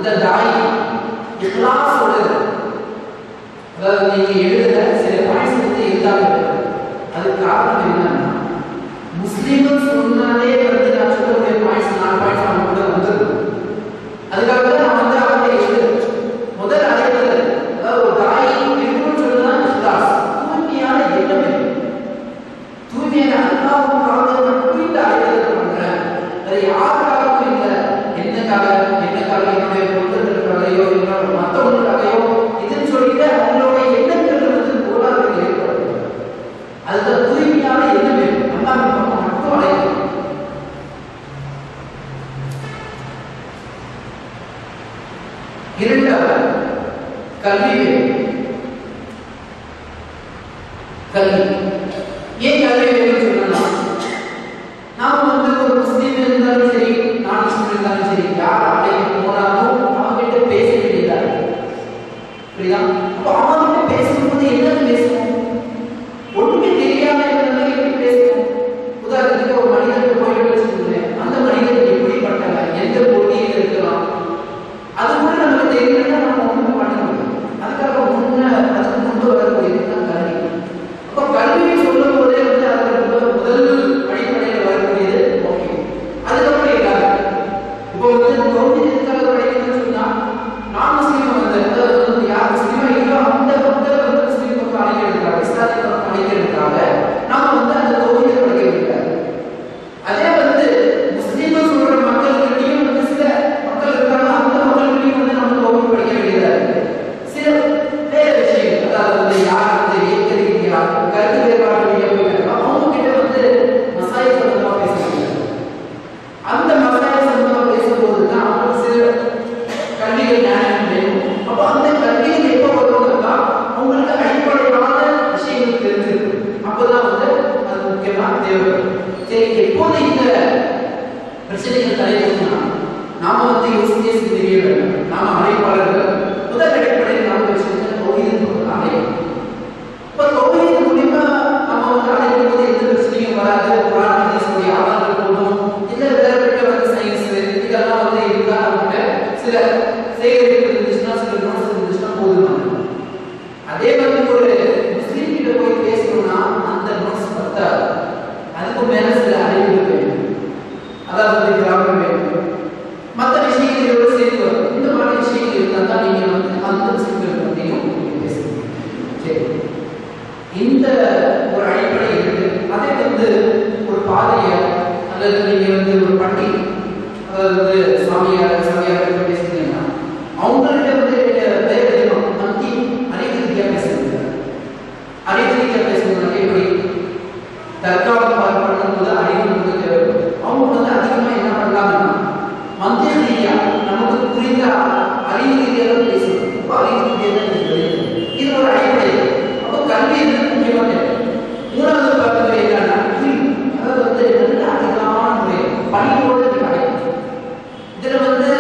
அந்த தாய் இக்லாஸோட, அதாவது நீங்க எழுதுற சில பாயிண்ட்ஸ் வந்து எழுதாம அதுக்கு காரணம் என்னன்னா, முஸ்லீம்னு சொன்னாலே வந்து நான் சொல்லக்கூடிய பாயிண்ட்ஸ் 4 பாயிண்ட்ஸ் அவங்க கூட வந்துடும். அதுக்காக தான் நான் வந்து அவங்களை எழுது முதல் அழைப்பது, அதாவது ஒரு தாய் இருக்குன்னு சொன்னா இக்லாஸ், தூய்மையான எண்ணமே, தூய்மையான அல்லாஹ்வுக்காக மட்டும் இந்த அழைப்பதை பண்றேன். அது யாருக்காகவும் இல்லை, என்னுடைய பொருட்களுக்காகவோ என்னோட மற்றவங்களுக்காகவோ இதுன்னு சொல்லிட்டு அவங்களோட எண்ணங்கள் வந்து கோளாறுகள் ஏற்படும். அதுதான் தூய்மையான எண்ணமே, அல்லாஹ் மட்டும் அழைக்கணும். இரண்டாவது கல்வி வேணும். கல்வி ஏன் கல்வி வேணும்னு சொன்னா, நாம வந்து ஒரு முஸ்லீம் இருந்தாலும் சரி, நான் முஸ்லீம் இருந்தாலும் சரி, யார் அழைக்க போனாலும் அவங்ககிட்ட பேச வேண்டியதா புரியுதா? அப்போ அவங்ககிட்ட பேசும்போது என்ன பேசணும், ஒண்ணுமே தெரியாம இருந்தாலும் எப்படி பேசணும்? உதாரணத்துக்கு ஒரு மனிதனுக்கு போயிட்டு வச்சுக்கோங்களேன், அந்த மனிதன் எப்படிப்பட்டவன், எந்த போட்டியில் இருக்கலாம், அது கூட நமக்கு தெரியலன்னா நம்ம ஒண்ணுமே பண்ண முடியும். அதுக்காக அதுக்கு முன்பு வரக்கூடியதுதான் கல்வி. அப்போ கல்வியை சொல்லும் போதே வந்து அதுக்கு முதல் அடிப்படையில் வரக்கூடியது ஓகே. அதுக்கப்புறம் எல்லாரும் இப்போ வந்து கௌரவத்துக்காக படிக்கணும்னு சொன்னா, நான் முஸ்லீம் வந்து அதாவது யார் முஸ்லீமா இல்லையோ அந்த மக்களை வந்து முஸ்லீம் பக்கம் அழைக்கிறதுக்காக, இஸ்லாத்தை பக்கம் அழைக்கிறதுக்காக நாம வந்து அந்த கௌரவத்தை படிக்க வைக்கிறாங்க. அதே வந்து முஸ்லீம் சொல்ற மக்கள்கிட்டையும் வந்து சில மக்கள் இருக்காங்க, அந்த மக்கள்கிட்டையும் வந்து நம்ம கௌரவம் படிக்க வேண்டியதா இருக்கு. சில வேற விஷயங்கள், அதாவது வந்து யார் வந்து ஏற்கிறீங்களா, கருத்து வேறுபாடு அவங்க கிட்ட வந்து மசாய் சம்பந்தமா பேசுறாங்க. அந்த மசாய் சம்பந்தமா பேசும்போது தான் அவங்களுக்கு சில கல்விகள் ஞானம் வேணும். அப்போ அந்த கல்விகள் எப்போ வருவதுன்னா அவங்களுக்கு அடிப்படையான விஷயங்கள் தெரிஞ்சிருக்கு. அப்போதான் வந்து அது முக்கியமா தேவைப்படும். சரி, எப்போது இந்த பிரச்சனைகள் தலைவருன்னா நாம வந்து யோசிக்க தெரிய வேண்டும். நாம அழைப்பாளர்கள் முதல் அடிப்படையில் நாம விஷயத்தை தௌஹீத் அழைக்கணும். இப்போ தௌஹீத் மூலமா நம்ம வந்து அழைக்கும் போது எந்த பிரச்சனையும் வராது. குர்ஆன் ஹதீஸுடைய ஆதாரங்கள் போதும், இல்லை வேறுபட்ட வந்து சயின்ஸ் இதெல்லாம் வந்து இருந்தா நம்மகிட்ட சில சேகரிப்பு இருந்துச்சுன்னா, சில நோட்ஸ் இருந்துச்சுன்னா போதும். அதே மாதிரி ஒரு முஸ்லீம் கிட்ட போய் பேசணும்னா அந்த நோட்ஸ் பத்தாது, அதுக்கு மேல சில அறிவுகள் வேணும், அதாவது கிராமம் வேணும், மற்ற விஷயங்களோட சேர்த்து வரும். இந்த மாதிரி விஷயங்கள் இருந்தால் தான் நீங்க வந்து அந்த விஷயங்கள் பற்றியும் பேசணும். சரி, இந்த ஒரு அடிப்படை இருக்கு. அதே வந்து ஒரு பாதையார் அல்லது நீங்க வந்து ஒரு பண்டி, அதாவது சாமியார் பேசுறீங்கன்னா அவங்கள்ட்ட வந்து வேற விதமாக மத்தி அறிவு ரீதியாக பேசுறீங்க. அறிவு ரீதியாக பேசுறதுனால எப்படி தற்காலம் பண்ணும்போது அறிவு நமக்கு தேவைப்படும். அவங்க வந்து அதிகமாக என்ன பண்ணலாம்னா மத்திய ரீதியா நமக்கு புரிந்த அறிவு ரீதியாக பேசணும். அறிவு ரீதியாக இது ஒரு அடிப்படை. அப்போ கல்வி முக்கியமா தேவை. மூணாவது பார்க்கறது என்னன்னா, அதாவது வந்து நல்ல அதிகமான முறை பணியோடு கிடைக்கும். இதுல வந்து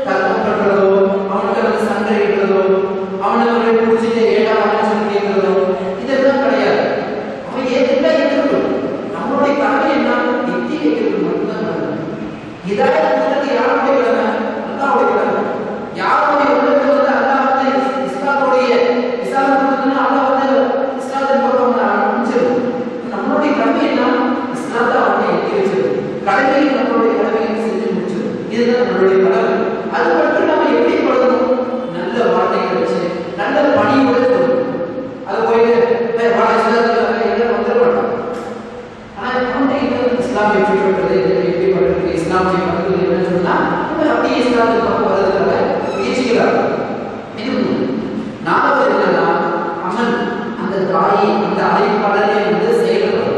தர்க்கம் பண்றதோ, அவனுக்கு வந்து சண்டை இடுறதோ, அவனை ஒரு பிடிச்சிட்டு ஏடாவான்னு சொல்லி கேட்கறதோ இதெல்லாம் கிடையாது. அவன் ஏதெல்லாம் இருக்கணும். நம்மளுடைய கடமை என்ன, எத்தி வைக்கிறது மட்டும்தான் கடமை. இதாய கொடுத்தது யாருடைய கடமை? அல்லாஹ்வுடைய கடமை. யாருடைய உள்ளத்தை வந்து அல்லாஹ் வந்து இஸ்லாமுடைய இஸ்லாம் கொடுத்ததுன்னா அல்லாஹ் வந்து இஸ்லாத்தின் பக்கம் அனுப்பிச்சிடும். நம்மளுடைய கடமை என்ன, இஸ்லாத்தை அவனை எத்தி வச்சிடும். கடமையை நம்மளுடைய கடமையை செஞ்சு முடிச்சிடும். இதுதான் நம்மளுடைய கடமை. அது மட்டும் நம்ம எப்படி பழகணும், நல்ல வார்த்தைகளை வச்சு நல்ல பணியோட சொல்லணும். அது போயிட்டு எல்லாம் வந்துட மாட்டாங்க. ஆனா இஸ்லாமிய பின்பற்றுறது எப்படி பண்றது, இஸ்லாமிய பண்றது என்னன்னு சொன்னா அப்படியே இஸ்லாத்துக்கு பக்கம் வர்றதுக்காக முயற்சிக்கிறாங்க. நாலாவது என்னன்னா அமல், அந்த தாயை அந்த அழைப்பாளரை வந்து செயல்படும்.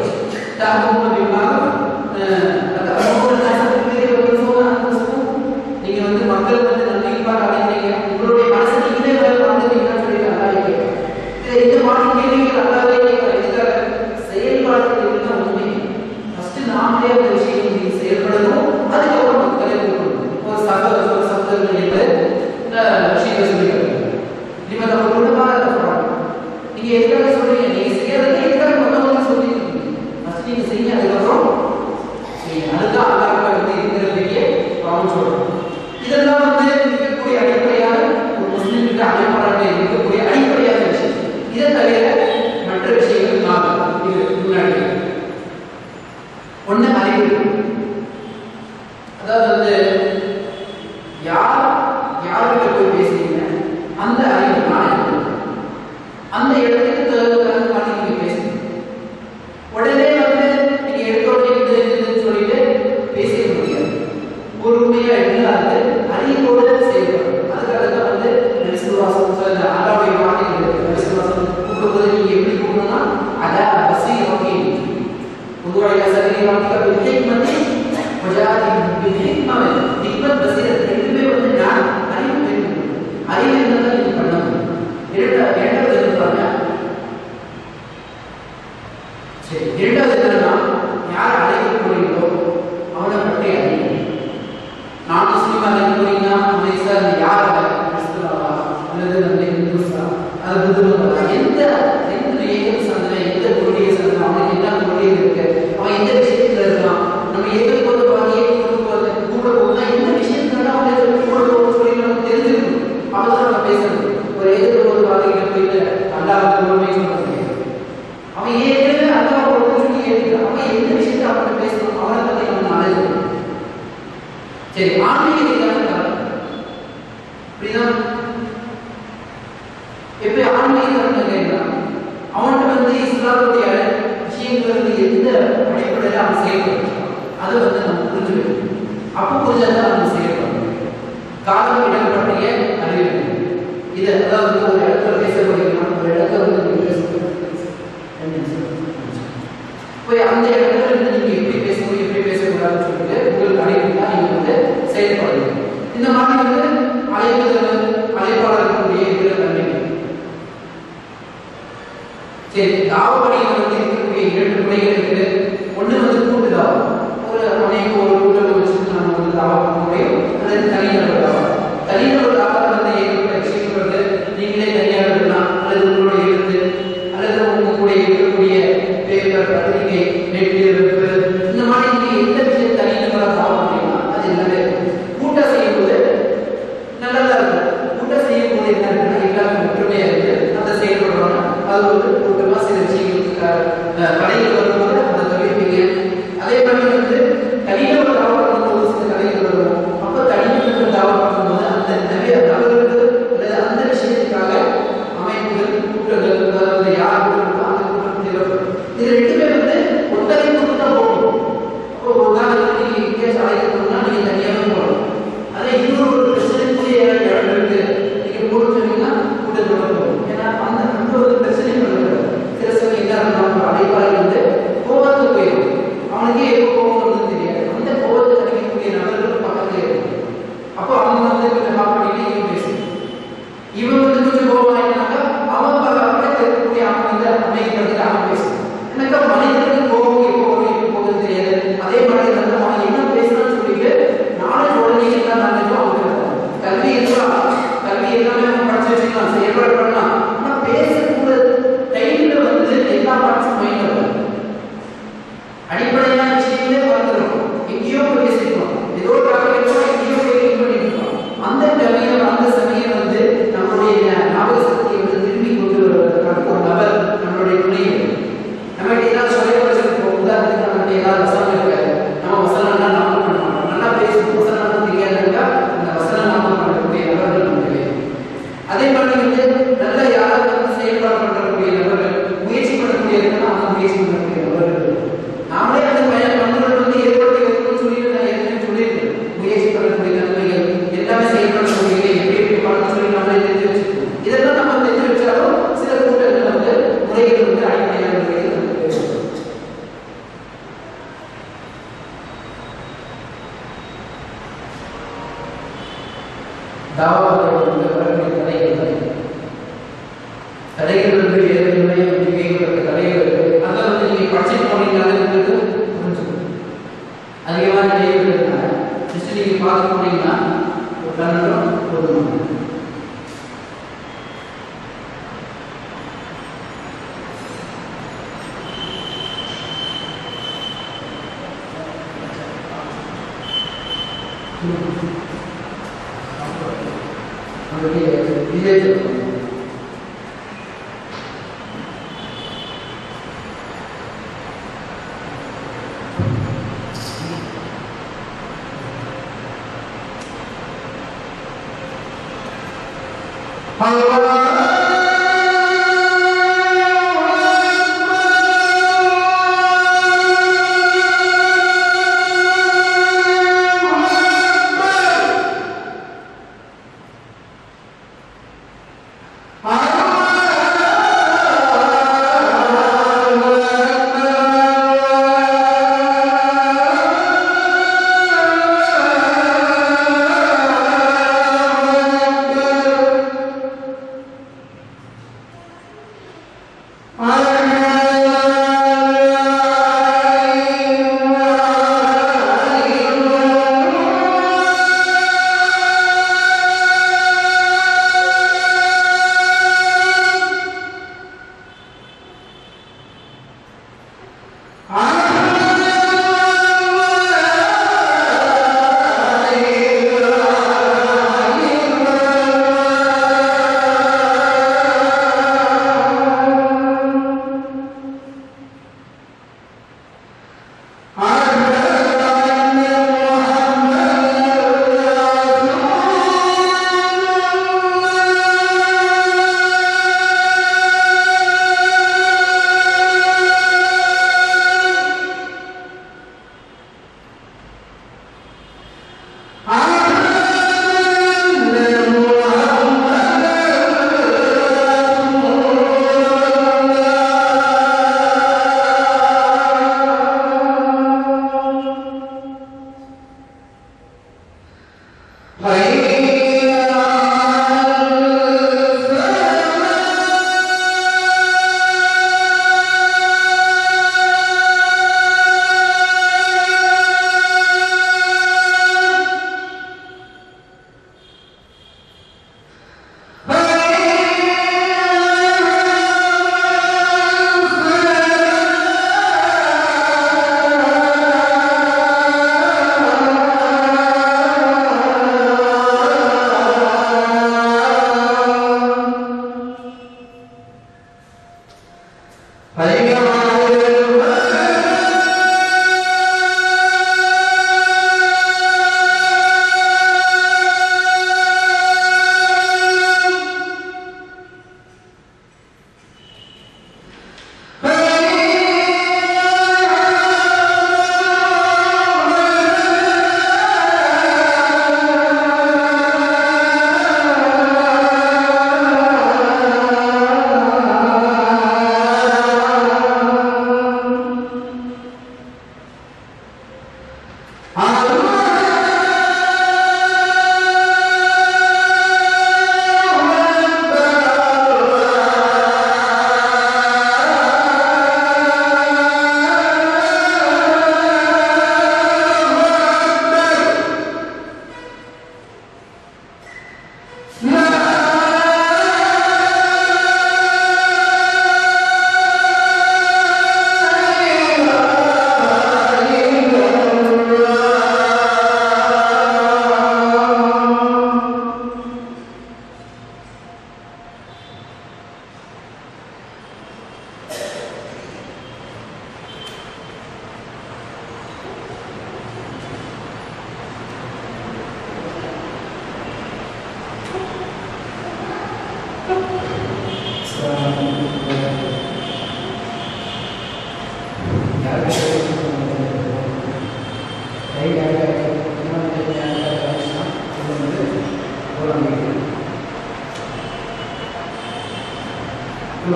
நீங்க வந்து மக்கள் வந்து நன்மைக்காக அழைக்கிறீங்க, உங்களுடைய மனசை நீங்களே வேலை வாழ்ந்துட்டீங்கன்னா சொல்லிட்டு அல்லாஹ் இந்த மாதிரி கேள்விகள் அல்லாவே இதுக்காக செயல்பாடுகள் இருந்தால் உண்மை. ஃபர்ஸ்ட் நாமளே அந்த விஷயத்தை செயல்படணும், அதுக்கப்புறம் மக்களை கொடுக்கணும். ஒரு சப்தங்கள் என்பது இந்த விஷயத்தை சொல்லிக்கிறது. நீங்க நம்ம குடும்பமாக சொல்றாங்க, நீங்க எதுக்காக சொல்றீங்க, நீங்க செய்யறது எதுக்காக மற்றவங்க சொல்லிருக்கீங்க, ஃபர்ஸ்ட் நீங்க செய்ய, அதுக்கப்புறம் செய்ய. அதுதான் அல்லாஹ் வந்து இருக்கிற பெரிய ப்ராப்ளம் சொல்றோம். இதெல்லாம் வந்து இருக்கக்கூடிய மற்ற விஷயங்கள் நாலு இது முன்னாடி. ஒண்ணு அறிவு. அதாவது வந்து யார்கிட்ட போய் பேசுறீங்க அந்த அறிவு நான் அந்த இடத்துக்கு தகுந்த மாதிரி நீங்க பேசுங்க. உடனே வந்து நீங்க எடுத்தோடனே சொல்லிட்டு பேசிட முடியாது. பொறுமையா இருந்தாது அறிவோட செயல்படும். அதுக்காக தான் வந்து விசுவாசம் சொல்ல அல்லாஹ்வை வார்த்தைகள் விசுவாசம் கூப்பிடும்போது நீங்க எப்படி கூப்பிடணும்னா அலா பஸீரத்தி உதுஇ சபீல ரப்பிக பில் ஹிக்மதி வஜாதி பில் ஹிக்மா ஹிக்மத் பஸீரத் ரெண்டுமே வந்து நான் அறிவு வேண்டும். அறிவு இருந்தா நீங்க பண்ணணும். இரண்டாவது சொல்றாங்க. சரி, இரண்டாவது என்னன்னா யார் அழைக்க போறீங்களோ அவனை பற்றி அறிவு. நான் முஸ்லீம் அழைக்க போறீங்கன்னா சார் யார் அல்லது வந்து இந்துசா அது எந்த ஏகம் சந்தனை எந்த கொள்கையை சந்தனை அவனுக்கு என்ன கொள்கை இருக்கு அவன் எந்த விஷயத்துல இருக்கான் நம்ம ஏகம் போது பாதியே கூட போகுதுன்னா எந்த விஷயத்துல அவனுக்கு கூட போகணும்னு சொல்லி நமக்கு தெரிஞ்சிருக்கணும். அவதான் நம்ம பேசணும். ஒரு ஏகத்துக்கு போது பாதிக்கிட்ட போயிட்டு அல்லாஹ் சொல்றது அவன் ஏற்கனவே அல்லாஹ் சொல்லி ஏற்றுக்கிறான். அவன் எந்த விஷயத்த அவன்கிட்ட பேசணும் அவனை பத்தி நம்ம நாலேஜ். சரி, ஆன்மீக புரியுதான்? எப்ப ஆன்மீகம் கேட்கிறான் அவன்கிட்ட வந்து இஸ்லாமுடைய விஷயங்கள் வந்து எந்த அடிப்படையில் அவன் செயல்படுறான் அதை வந்து நம்ம புரிஞ்சு வைக்கணும். அப்போ புரிஞ்சாதான் நம்ம செயல்படணும். காலம் இடம் பற்றிய அறிவு இது. அதாவது ஒரு இடத்துல பேச போறீங்கன்னா ஒரு இடத்துல வந்து போய் அந்த இடத்துல இருந்து நீங்க எப்படி பேசணும் எப்படி பேசக்கூடாதுன்னு சொல்லிட்டு உங்களுக்கு அறிவு தான் நீங்க வந்து செயல்படுங்க. இந்த மாதிரி வந்து அழைப்பாளர்களுடைய இருக்கிற தன்மை. சரி, தாவ பணியில் வந்து இருக்கக்கூடிய இரண்டு முறைகள் இருக்கு. ஒண்ணு வந்து கூட்டு தாவம். ஒரு அனைத்து ஒரு கூட்டத்தை வச்சுட்டு நம்ம வந்து தாவா பண்ண முடியும். அல்லது தனிநபர் தாவா. தனிநபர் தாவா வந்து ஏற்பட்ட விஷயங்கள் வந்து நீங்களே தனியாக இருக்கலாம் அல்லது உங்களோட இருந்து அல்லது உங்களுடைய இருக்கக்கூடிய பேப்பர் பத்திரிகை நெட்வொர்க்கு இந்த மாதிரி நீங்க எந்த விஷயம் தனிநபராக தாவா பண்ணீங்கன்னா அது எல்லாமே கூட்டா செய்யும் போது நல்லதா இருக்கும். கூட்டா செய்யும் போது என்ன இருக்குன்னா எல்லாருக்கும் ஒற்றுமையா இருக்கு அந்த செயல்படுறாங்க. அது வந்து கூட்டமா சில விஷயங்களுக்கு கடைகள் வரும்போது அதை தவிர்ப்பீங்க. அதே மாதிரி வந்து தனிநபர் தாவா பண்ணும்போது சில கடைகள் வரும். அப்ப தனிநபர் தாவா பண்ணும்போது அந்த நிறைய நபர்களுக்கு அல்லது அந்த விஷயத்துக்காக அமைப்புகள் கூட்டங்கள் அதாவது யார் கூட்டம் அந்த கூட்டம் தேவைப்படும். இது ரெண்டுமே வந்து ஒத்தரை கூட்டம் போகணும். அப்போ ஒரு உதாரணத்துக்கு நீங்க எங்கேயாச்சும் அழைக்கணும்னா நீங்க தனியாகவே போகணும். அதே இன்னொரு பிரச்சனைக்குரிய இடம் இருக்கு நீங்க போட சொன்னீங்கன்னா கூட்டத்தோட போகும். ஏன்னா அந்த ஒரு பிரச்சனை பண்ணுறது சில சமயம் என்ன இருந்தாலும் அழைப்பாளர் வந்து கோபத்தை போயிடும். அவனுக்கே எப்போ கோபம் வருதுன்னு தெரியாது. அந்த கோபத்தை அடிக்கக்கூடிய நபர்கள் பக்கத்துல இருக்கும். அப்போ அவங்க வந்து கொஞ்சம் ஹாப் பண்ணிட்டு இவன் பேசணும். இவன் வந்து கொஞ்சம் கோபம் ஆயிட்டாங்க அவன் பக்கத்தில் இருக்கக்கூடிய அவன் வந்து அமைக்கிறதுக்கு அவன் பேசணும். எனக்கு மனிதனுக்கு கோபம் எப்போ போகுதுன்னு தெரியாது. அதே மாதிரி வந்து அவன் என்ன பேசணும்னு சொல்லிட்டு நாளைக்கு உடனே என்ன நடந்துச்சோ அவங்க கல்வி இருக்கலாம் கல்வி எல்லாமே படிச்சு வச்சுக்கலாம் செயல்பாடு பண்ணலாம். ஆனா பேசக்கூட டைம்ல வந்து எல்லா பார்ட்ஸும் மைண்ட் வரும். அடிப்படையான விஷயங்களே வந்துடும். எங்கேயோ போய் பேசிருக்கோம் ஏதோ எங்கேயோ போய் ரீட் பண்ணிட்டு இருக்கோம். அந்த கவியம் அந்த சமயம் வந்து நம்மளுடைய ஞாபக சக்தியை வந்து திரும்பி கொண்டு வருவதற்கான ஒரு நபர் நம்மளுடைய துணை. நம்ம ஏதாவது சொல்ல படிச்சிருக்கோம். உதாரணத்துக்கு நம்ம ஏதாவது வசனம் இருக்காது. நம்ம வசனம்னா நாம பண்ண மாட்டோம். நல்லா பேசுவோம். வசனம் தெரியாதுன்னா அந்த வசனம் நாம பண்ணக்கூடிய நபர்கள் நமக்கு வேணும். அதே மாதிரி வந்து நல்ல யாராவது வந்து செயல்பாடு பண்ணக்கூடிய நபர்கள் முயற்சி பண்ணக்கூடியதுன்னா அந்த முயற்சி பண்ணக்கூடிய நபர்கள் நாமளே அந்த பண்புகள் வந்து ஏற்படுத்தி வைக்கணும்னு சொல்லிட்டு நான் ஏற்கனவே சொல்லியிருக்கேன். முயற்சி பண்ணக்கூடிய நன்மைகள் எல்லாமே செயல்படக்கூடிய எப்படி எப்படி பண்ணணும்னு சொல்லி நம்மளே தெரிஞ்சு வச்சுக்கணும். இதெல்லாம் நம்ம தெரிஞ்சு வச்சாலும் சில கூட்டங்கள் வந்து முறைகள் வந்து அடிப்படையான முறைகள் நமக்கு தேவைப்படும். தடைகள் வந்து ஏற்கனவே கேட்கப்பட்ட தடைகள் இருக்கு. அதெல்லாம் வந்து நீங்க படிச்சுட்டு போனீங்கன்னாலே உங்களுக்கு புரிஞ்சுக்கணும். அதிகமான தடைகள் இருக்கிறதுனால ஜஸ்ட் நீங்க பார்த்து போனீங்கன்னா ஒரு கண்ணம் போதும். விஜய்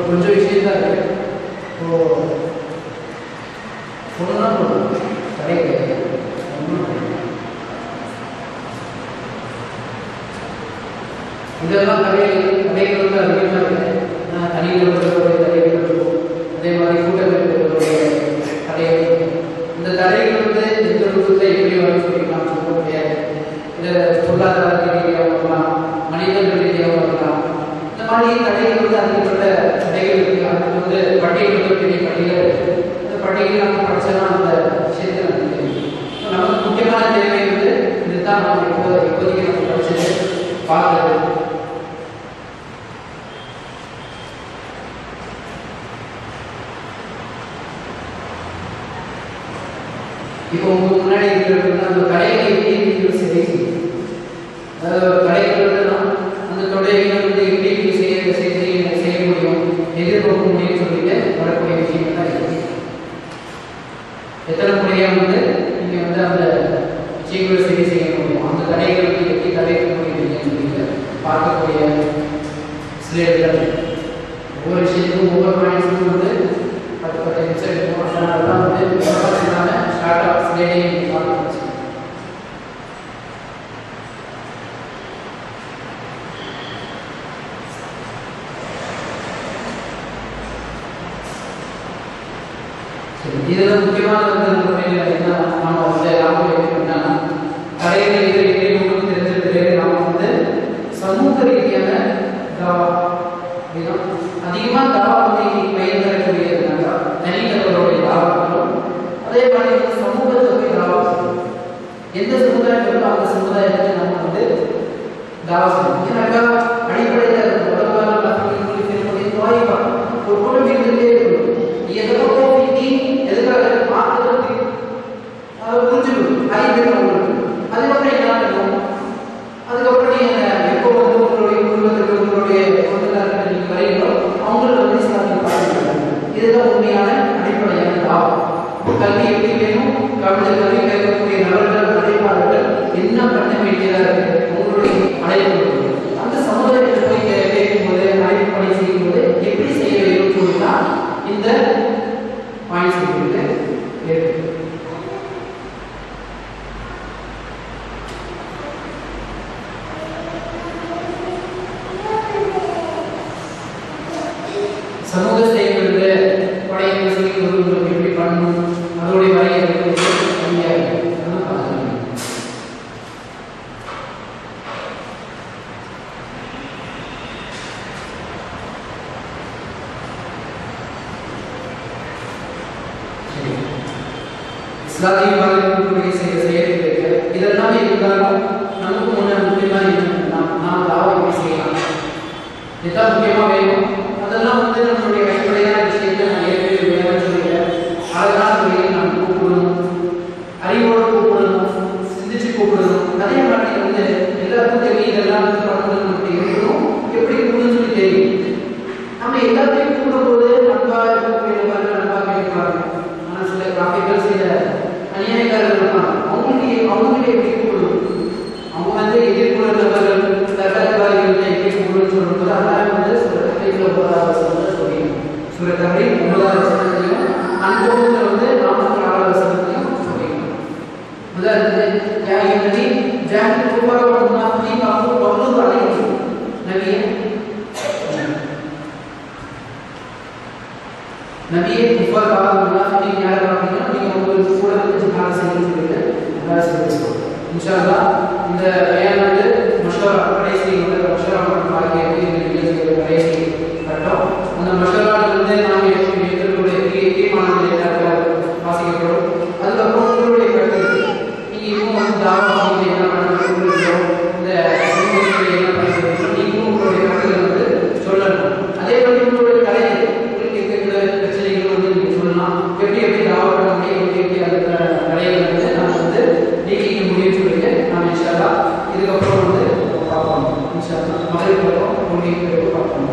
கொஞ்சம் விஷயம் தான் இருக்கு. ஒன்றுனா கடை இதெல்லாம் கடைகள் வந்து அதிகமாக இருக்கு. தனியில் கடைகள் இருக்கும், அதே மாதிரி கூட்டமைப்புகளுடைய கடைகள். இந்த கடைகள் வந்து இந்த ரூபத்தில் எப்படி வரும்னு சொல்லி நாம் சொல்ல முடியாது. இந்த பொருளாதார ரீதியாக வரலாம், மனிதர்கள் ரீதியாக வரலாம். இந்த மாதிரி கடைகள் வந்து அதிகப்பட்ட கடைகள் இருக்கு. அதுக்கு வந்து பட்டியல் வந்து பெரிய பட்டியல் இருக்கு. இந்த பட்டியலை நம்ம படிச்சோம்னா அந்த விஷயத்தை நமக்கு தெரியும். நமக்கு முக்கியமான தேவை வந்து இதுதான். நம்ம இப்போதைக்கு நம்ம படிச்சது பார்க்கறது. இப்போ உங்களுக்கு முன்னாடி இருக்கிற அந்த கடைகளை எப்படி சரி, அதாவது கடைகள் அந்த தொடைகளை வந்து எப்படி படிப்படியாக வந்து நீங்கள் வந்து அந்த விஷயங்களை சரி செய்ய முடியும். அந்த தடைகளுக்கு எப்படி தடைக்க முடியும் சொல்லிட்டு பார்க்கக்கூடிய ஸ்லேடுகள் ஒவ்வொரு விஷயத்துக்கும் ஒவ்வொரு பாயிண்ட்ஸுக்கும் வந்து 10-15 நிமிஷம் இருக்கும். அதனால தான் வந்து ஸ்டார்ட் ஆஃப் ஸ்லேடே பார்க்க இதில் முக்கியமான என்ன நம்ம வந்து லாபம் வைக்கணும்னா கடைகள் உங்களுக்கு தெரிஞ்சிருக்கு. நம்ம வந்து சமூக ரீதியான அதிகமாக தாவா வந்து பயன் தரக்கூடியதுனால தனிநபர்களுடைய தாவாக்களும் அதே மாதிரி சமூகத்துக்கு தாவா எந்த சமுதாயத்திலும் அந்த சமுதாயத்தை நம்ம வந்து தாவா செய்யணும். ஏன்னாக்கா அடிப்படையில் உலகான வாய்ப்பா ஒரு குடும்பம் இருந்துகிட்டே இருக்கணும். எதற்கோ எதுக்காக மாற்றத்தை புரிஞ்சுக்கணும். அதுக்கப்புறம் என்ன பண்ணணும்? அதுக்கப்புறம் நீங்க எப்போ வந்து உங்களுடைய குடும்பத்துக்கு உங்களுடைய சொந்தக்காரர்கள் நீங்க வரீங்களோ அவங்கள வந்து சாதிப்பாங்க. இதுதான் உண்மையான அடிப்படையான தாவா. கல்வி எப்படி வேணும்? கல்வி கேட்கக்கூடிய நபர்கள் அடைப்பாளர்கள் என்ன பண்ண வேண்டியதா இருக்கு? உங்களுடைய அடைப்பு அந்த சமுதாயத்தை போய் கேட்கும்போது அடைப்படை செய்யும்போது எப்படி செய்ய வேண்டும் சொல்லினா இந்த பாயிண்ட்ஸ் இருக்கு. சமூக சேவைகளுக்கு படையங்கள் செய்யும்போது உங்களுக்கு எப்படி பண்ணணும் அதோடைய வரையறை இஸ்லாமிய வாழ்க்கையை செய்யறது இதெல்லாம் இருந்தாலும் நமக்கு முன்ன முக்கியமாக நாம் தாவா எப்படி செய்யலாம் இதுதான் முக்கியமாக வேணும். அதெல்லாம் வந்து நம்மளுடைய அடிப்படையான விஷயத்தை நான் ஏற்கனவே வேணும்னு சொல்லிட்டேன். அழகான முறையில் நாம் கூப்பிடணும், அறிவோடு கூப்பிடணும், சிந்திச்சு கூப்பிடணும். அதே மாதிரி வந்து எல்லாருக்கும் தெரியும் இதெல்லாம் வந்து பண்ணணும் நமக்கு இருக்கணும் எப்படி கூடன்னு சொல்லி தெரியும். நம்ம எல்லாத்தையும் கூப்பிடும்போது நண்பா இருக்கக்கூடியவங்க நண்பா கேட்பாங்க. ஆனால் சில காஃபிகள் சில அநியாயக்காரர்கள் இருப்பாங்க. அவங்களுக்கு எப்படி கூப்பிடணும்? அவங்க வந்து எதிர்ப்புற நபர்கள் தகவல்கள் எப்படி கூப்பிடணும்னு சொல்லும்போது அதெல்லாம் வந்து சில கதைகளை சொல்லி சில கதை 9 அனுபவத்தில் வந்து 46 சொல்லிக்கணும். உதாரணத்துக்கு நபி ஜாஹில் குஃபார் வல் முனாஃபிகீன் வக்லூத் அலைஹிம் நபியே குஃபார் வல் முனாஃபிகீன் யார் அப்படின்னா நீங்க உங்களுக்கு கூட ஜிஹாத் செய்யணும்னு சொல்லிட்டு அல்லாஹ் சொல்லியிருக்கார். இன்ஷா அல்லாஹ் இந்த பயான் வந்து மஷவரா கடைசி வந்து மஷவரா பாக்கியத்தை இந்த கடைசி கட்டம். அந்த மஷவராவில் வந்து நாம் எங்களுடைய தீர்மானங்கள் எல்லாத்தையும் வாசிக்கப்படும். அதுக்கப்புறம் உங்களுடைய கருத்து நீங்கள் இன்னும் வந்து தாவா என்ன பண்ணணும் இந்த என்ன பண்ணணும் நீங்களும் உங்களுடைய கருத்துக்களை வந்து சொல்லணும். அதே மாதிரி உங்களுடைய கலையை உங்களுக்கு இருக்கிற பிரச்சனைகள் வந்து நீங்கள் சொல்லலாம். எப்படி எப்படி தாவா பண்ண முடியும் எப்படி எப்படி அந்த கலையை வந்து நம்ம வந்து நீக்கிக்க முடியும்னு சொல்லிட்டு நாம் இன்ஷா அல்லாஹ் இதுக்கப்புறம் வந்து பார்ப்போம். இன்ஷா அல்லாஹ் மகளிர் பார்ப்போம், பார்ப்போம்.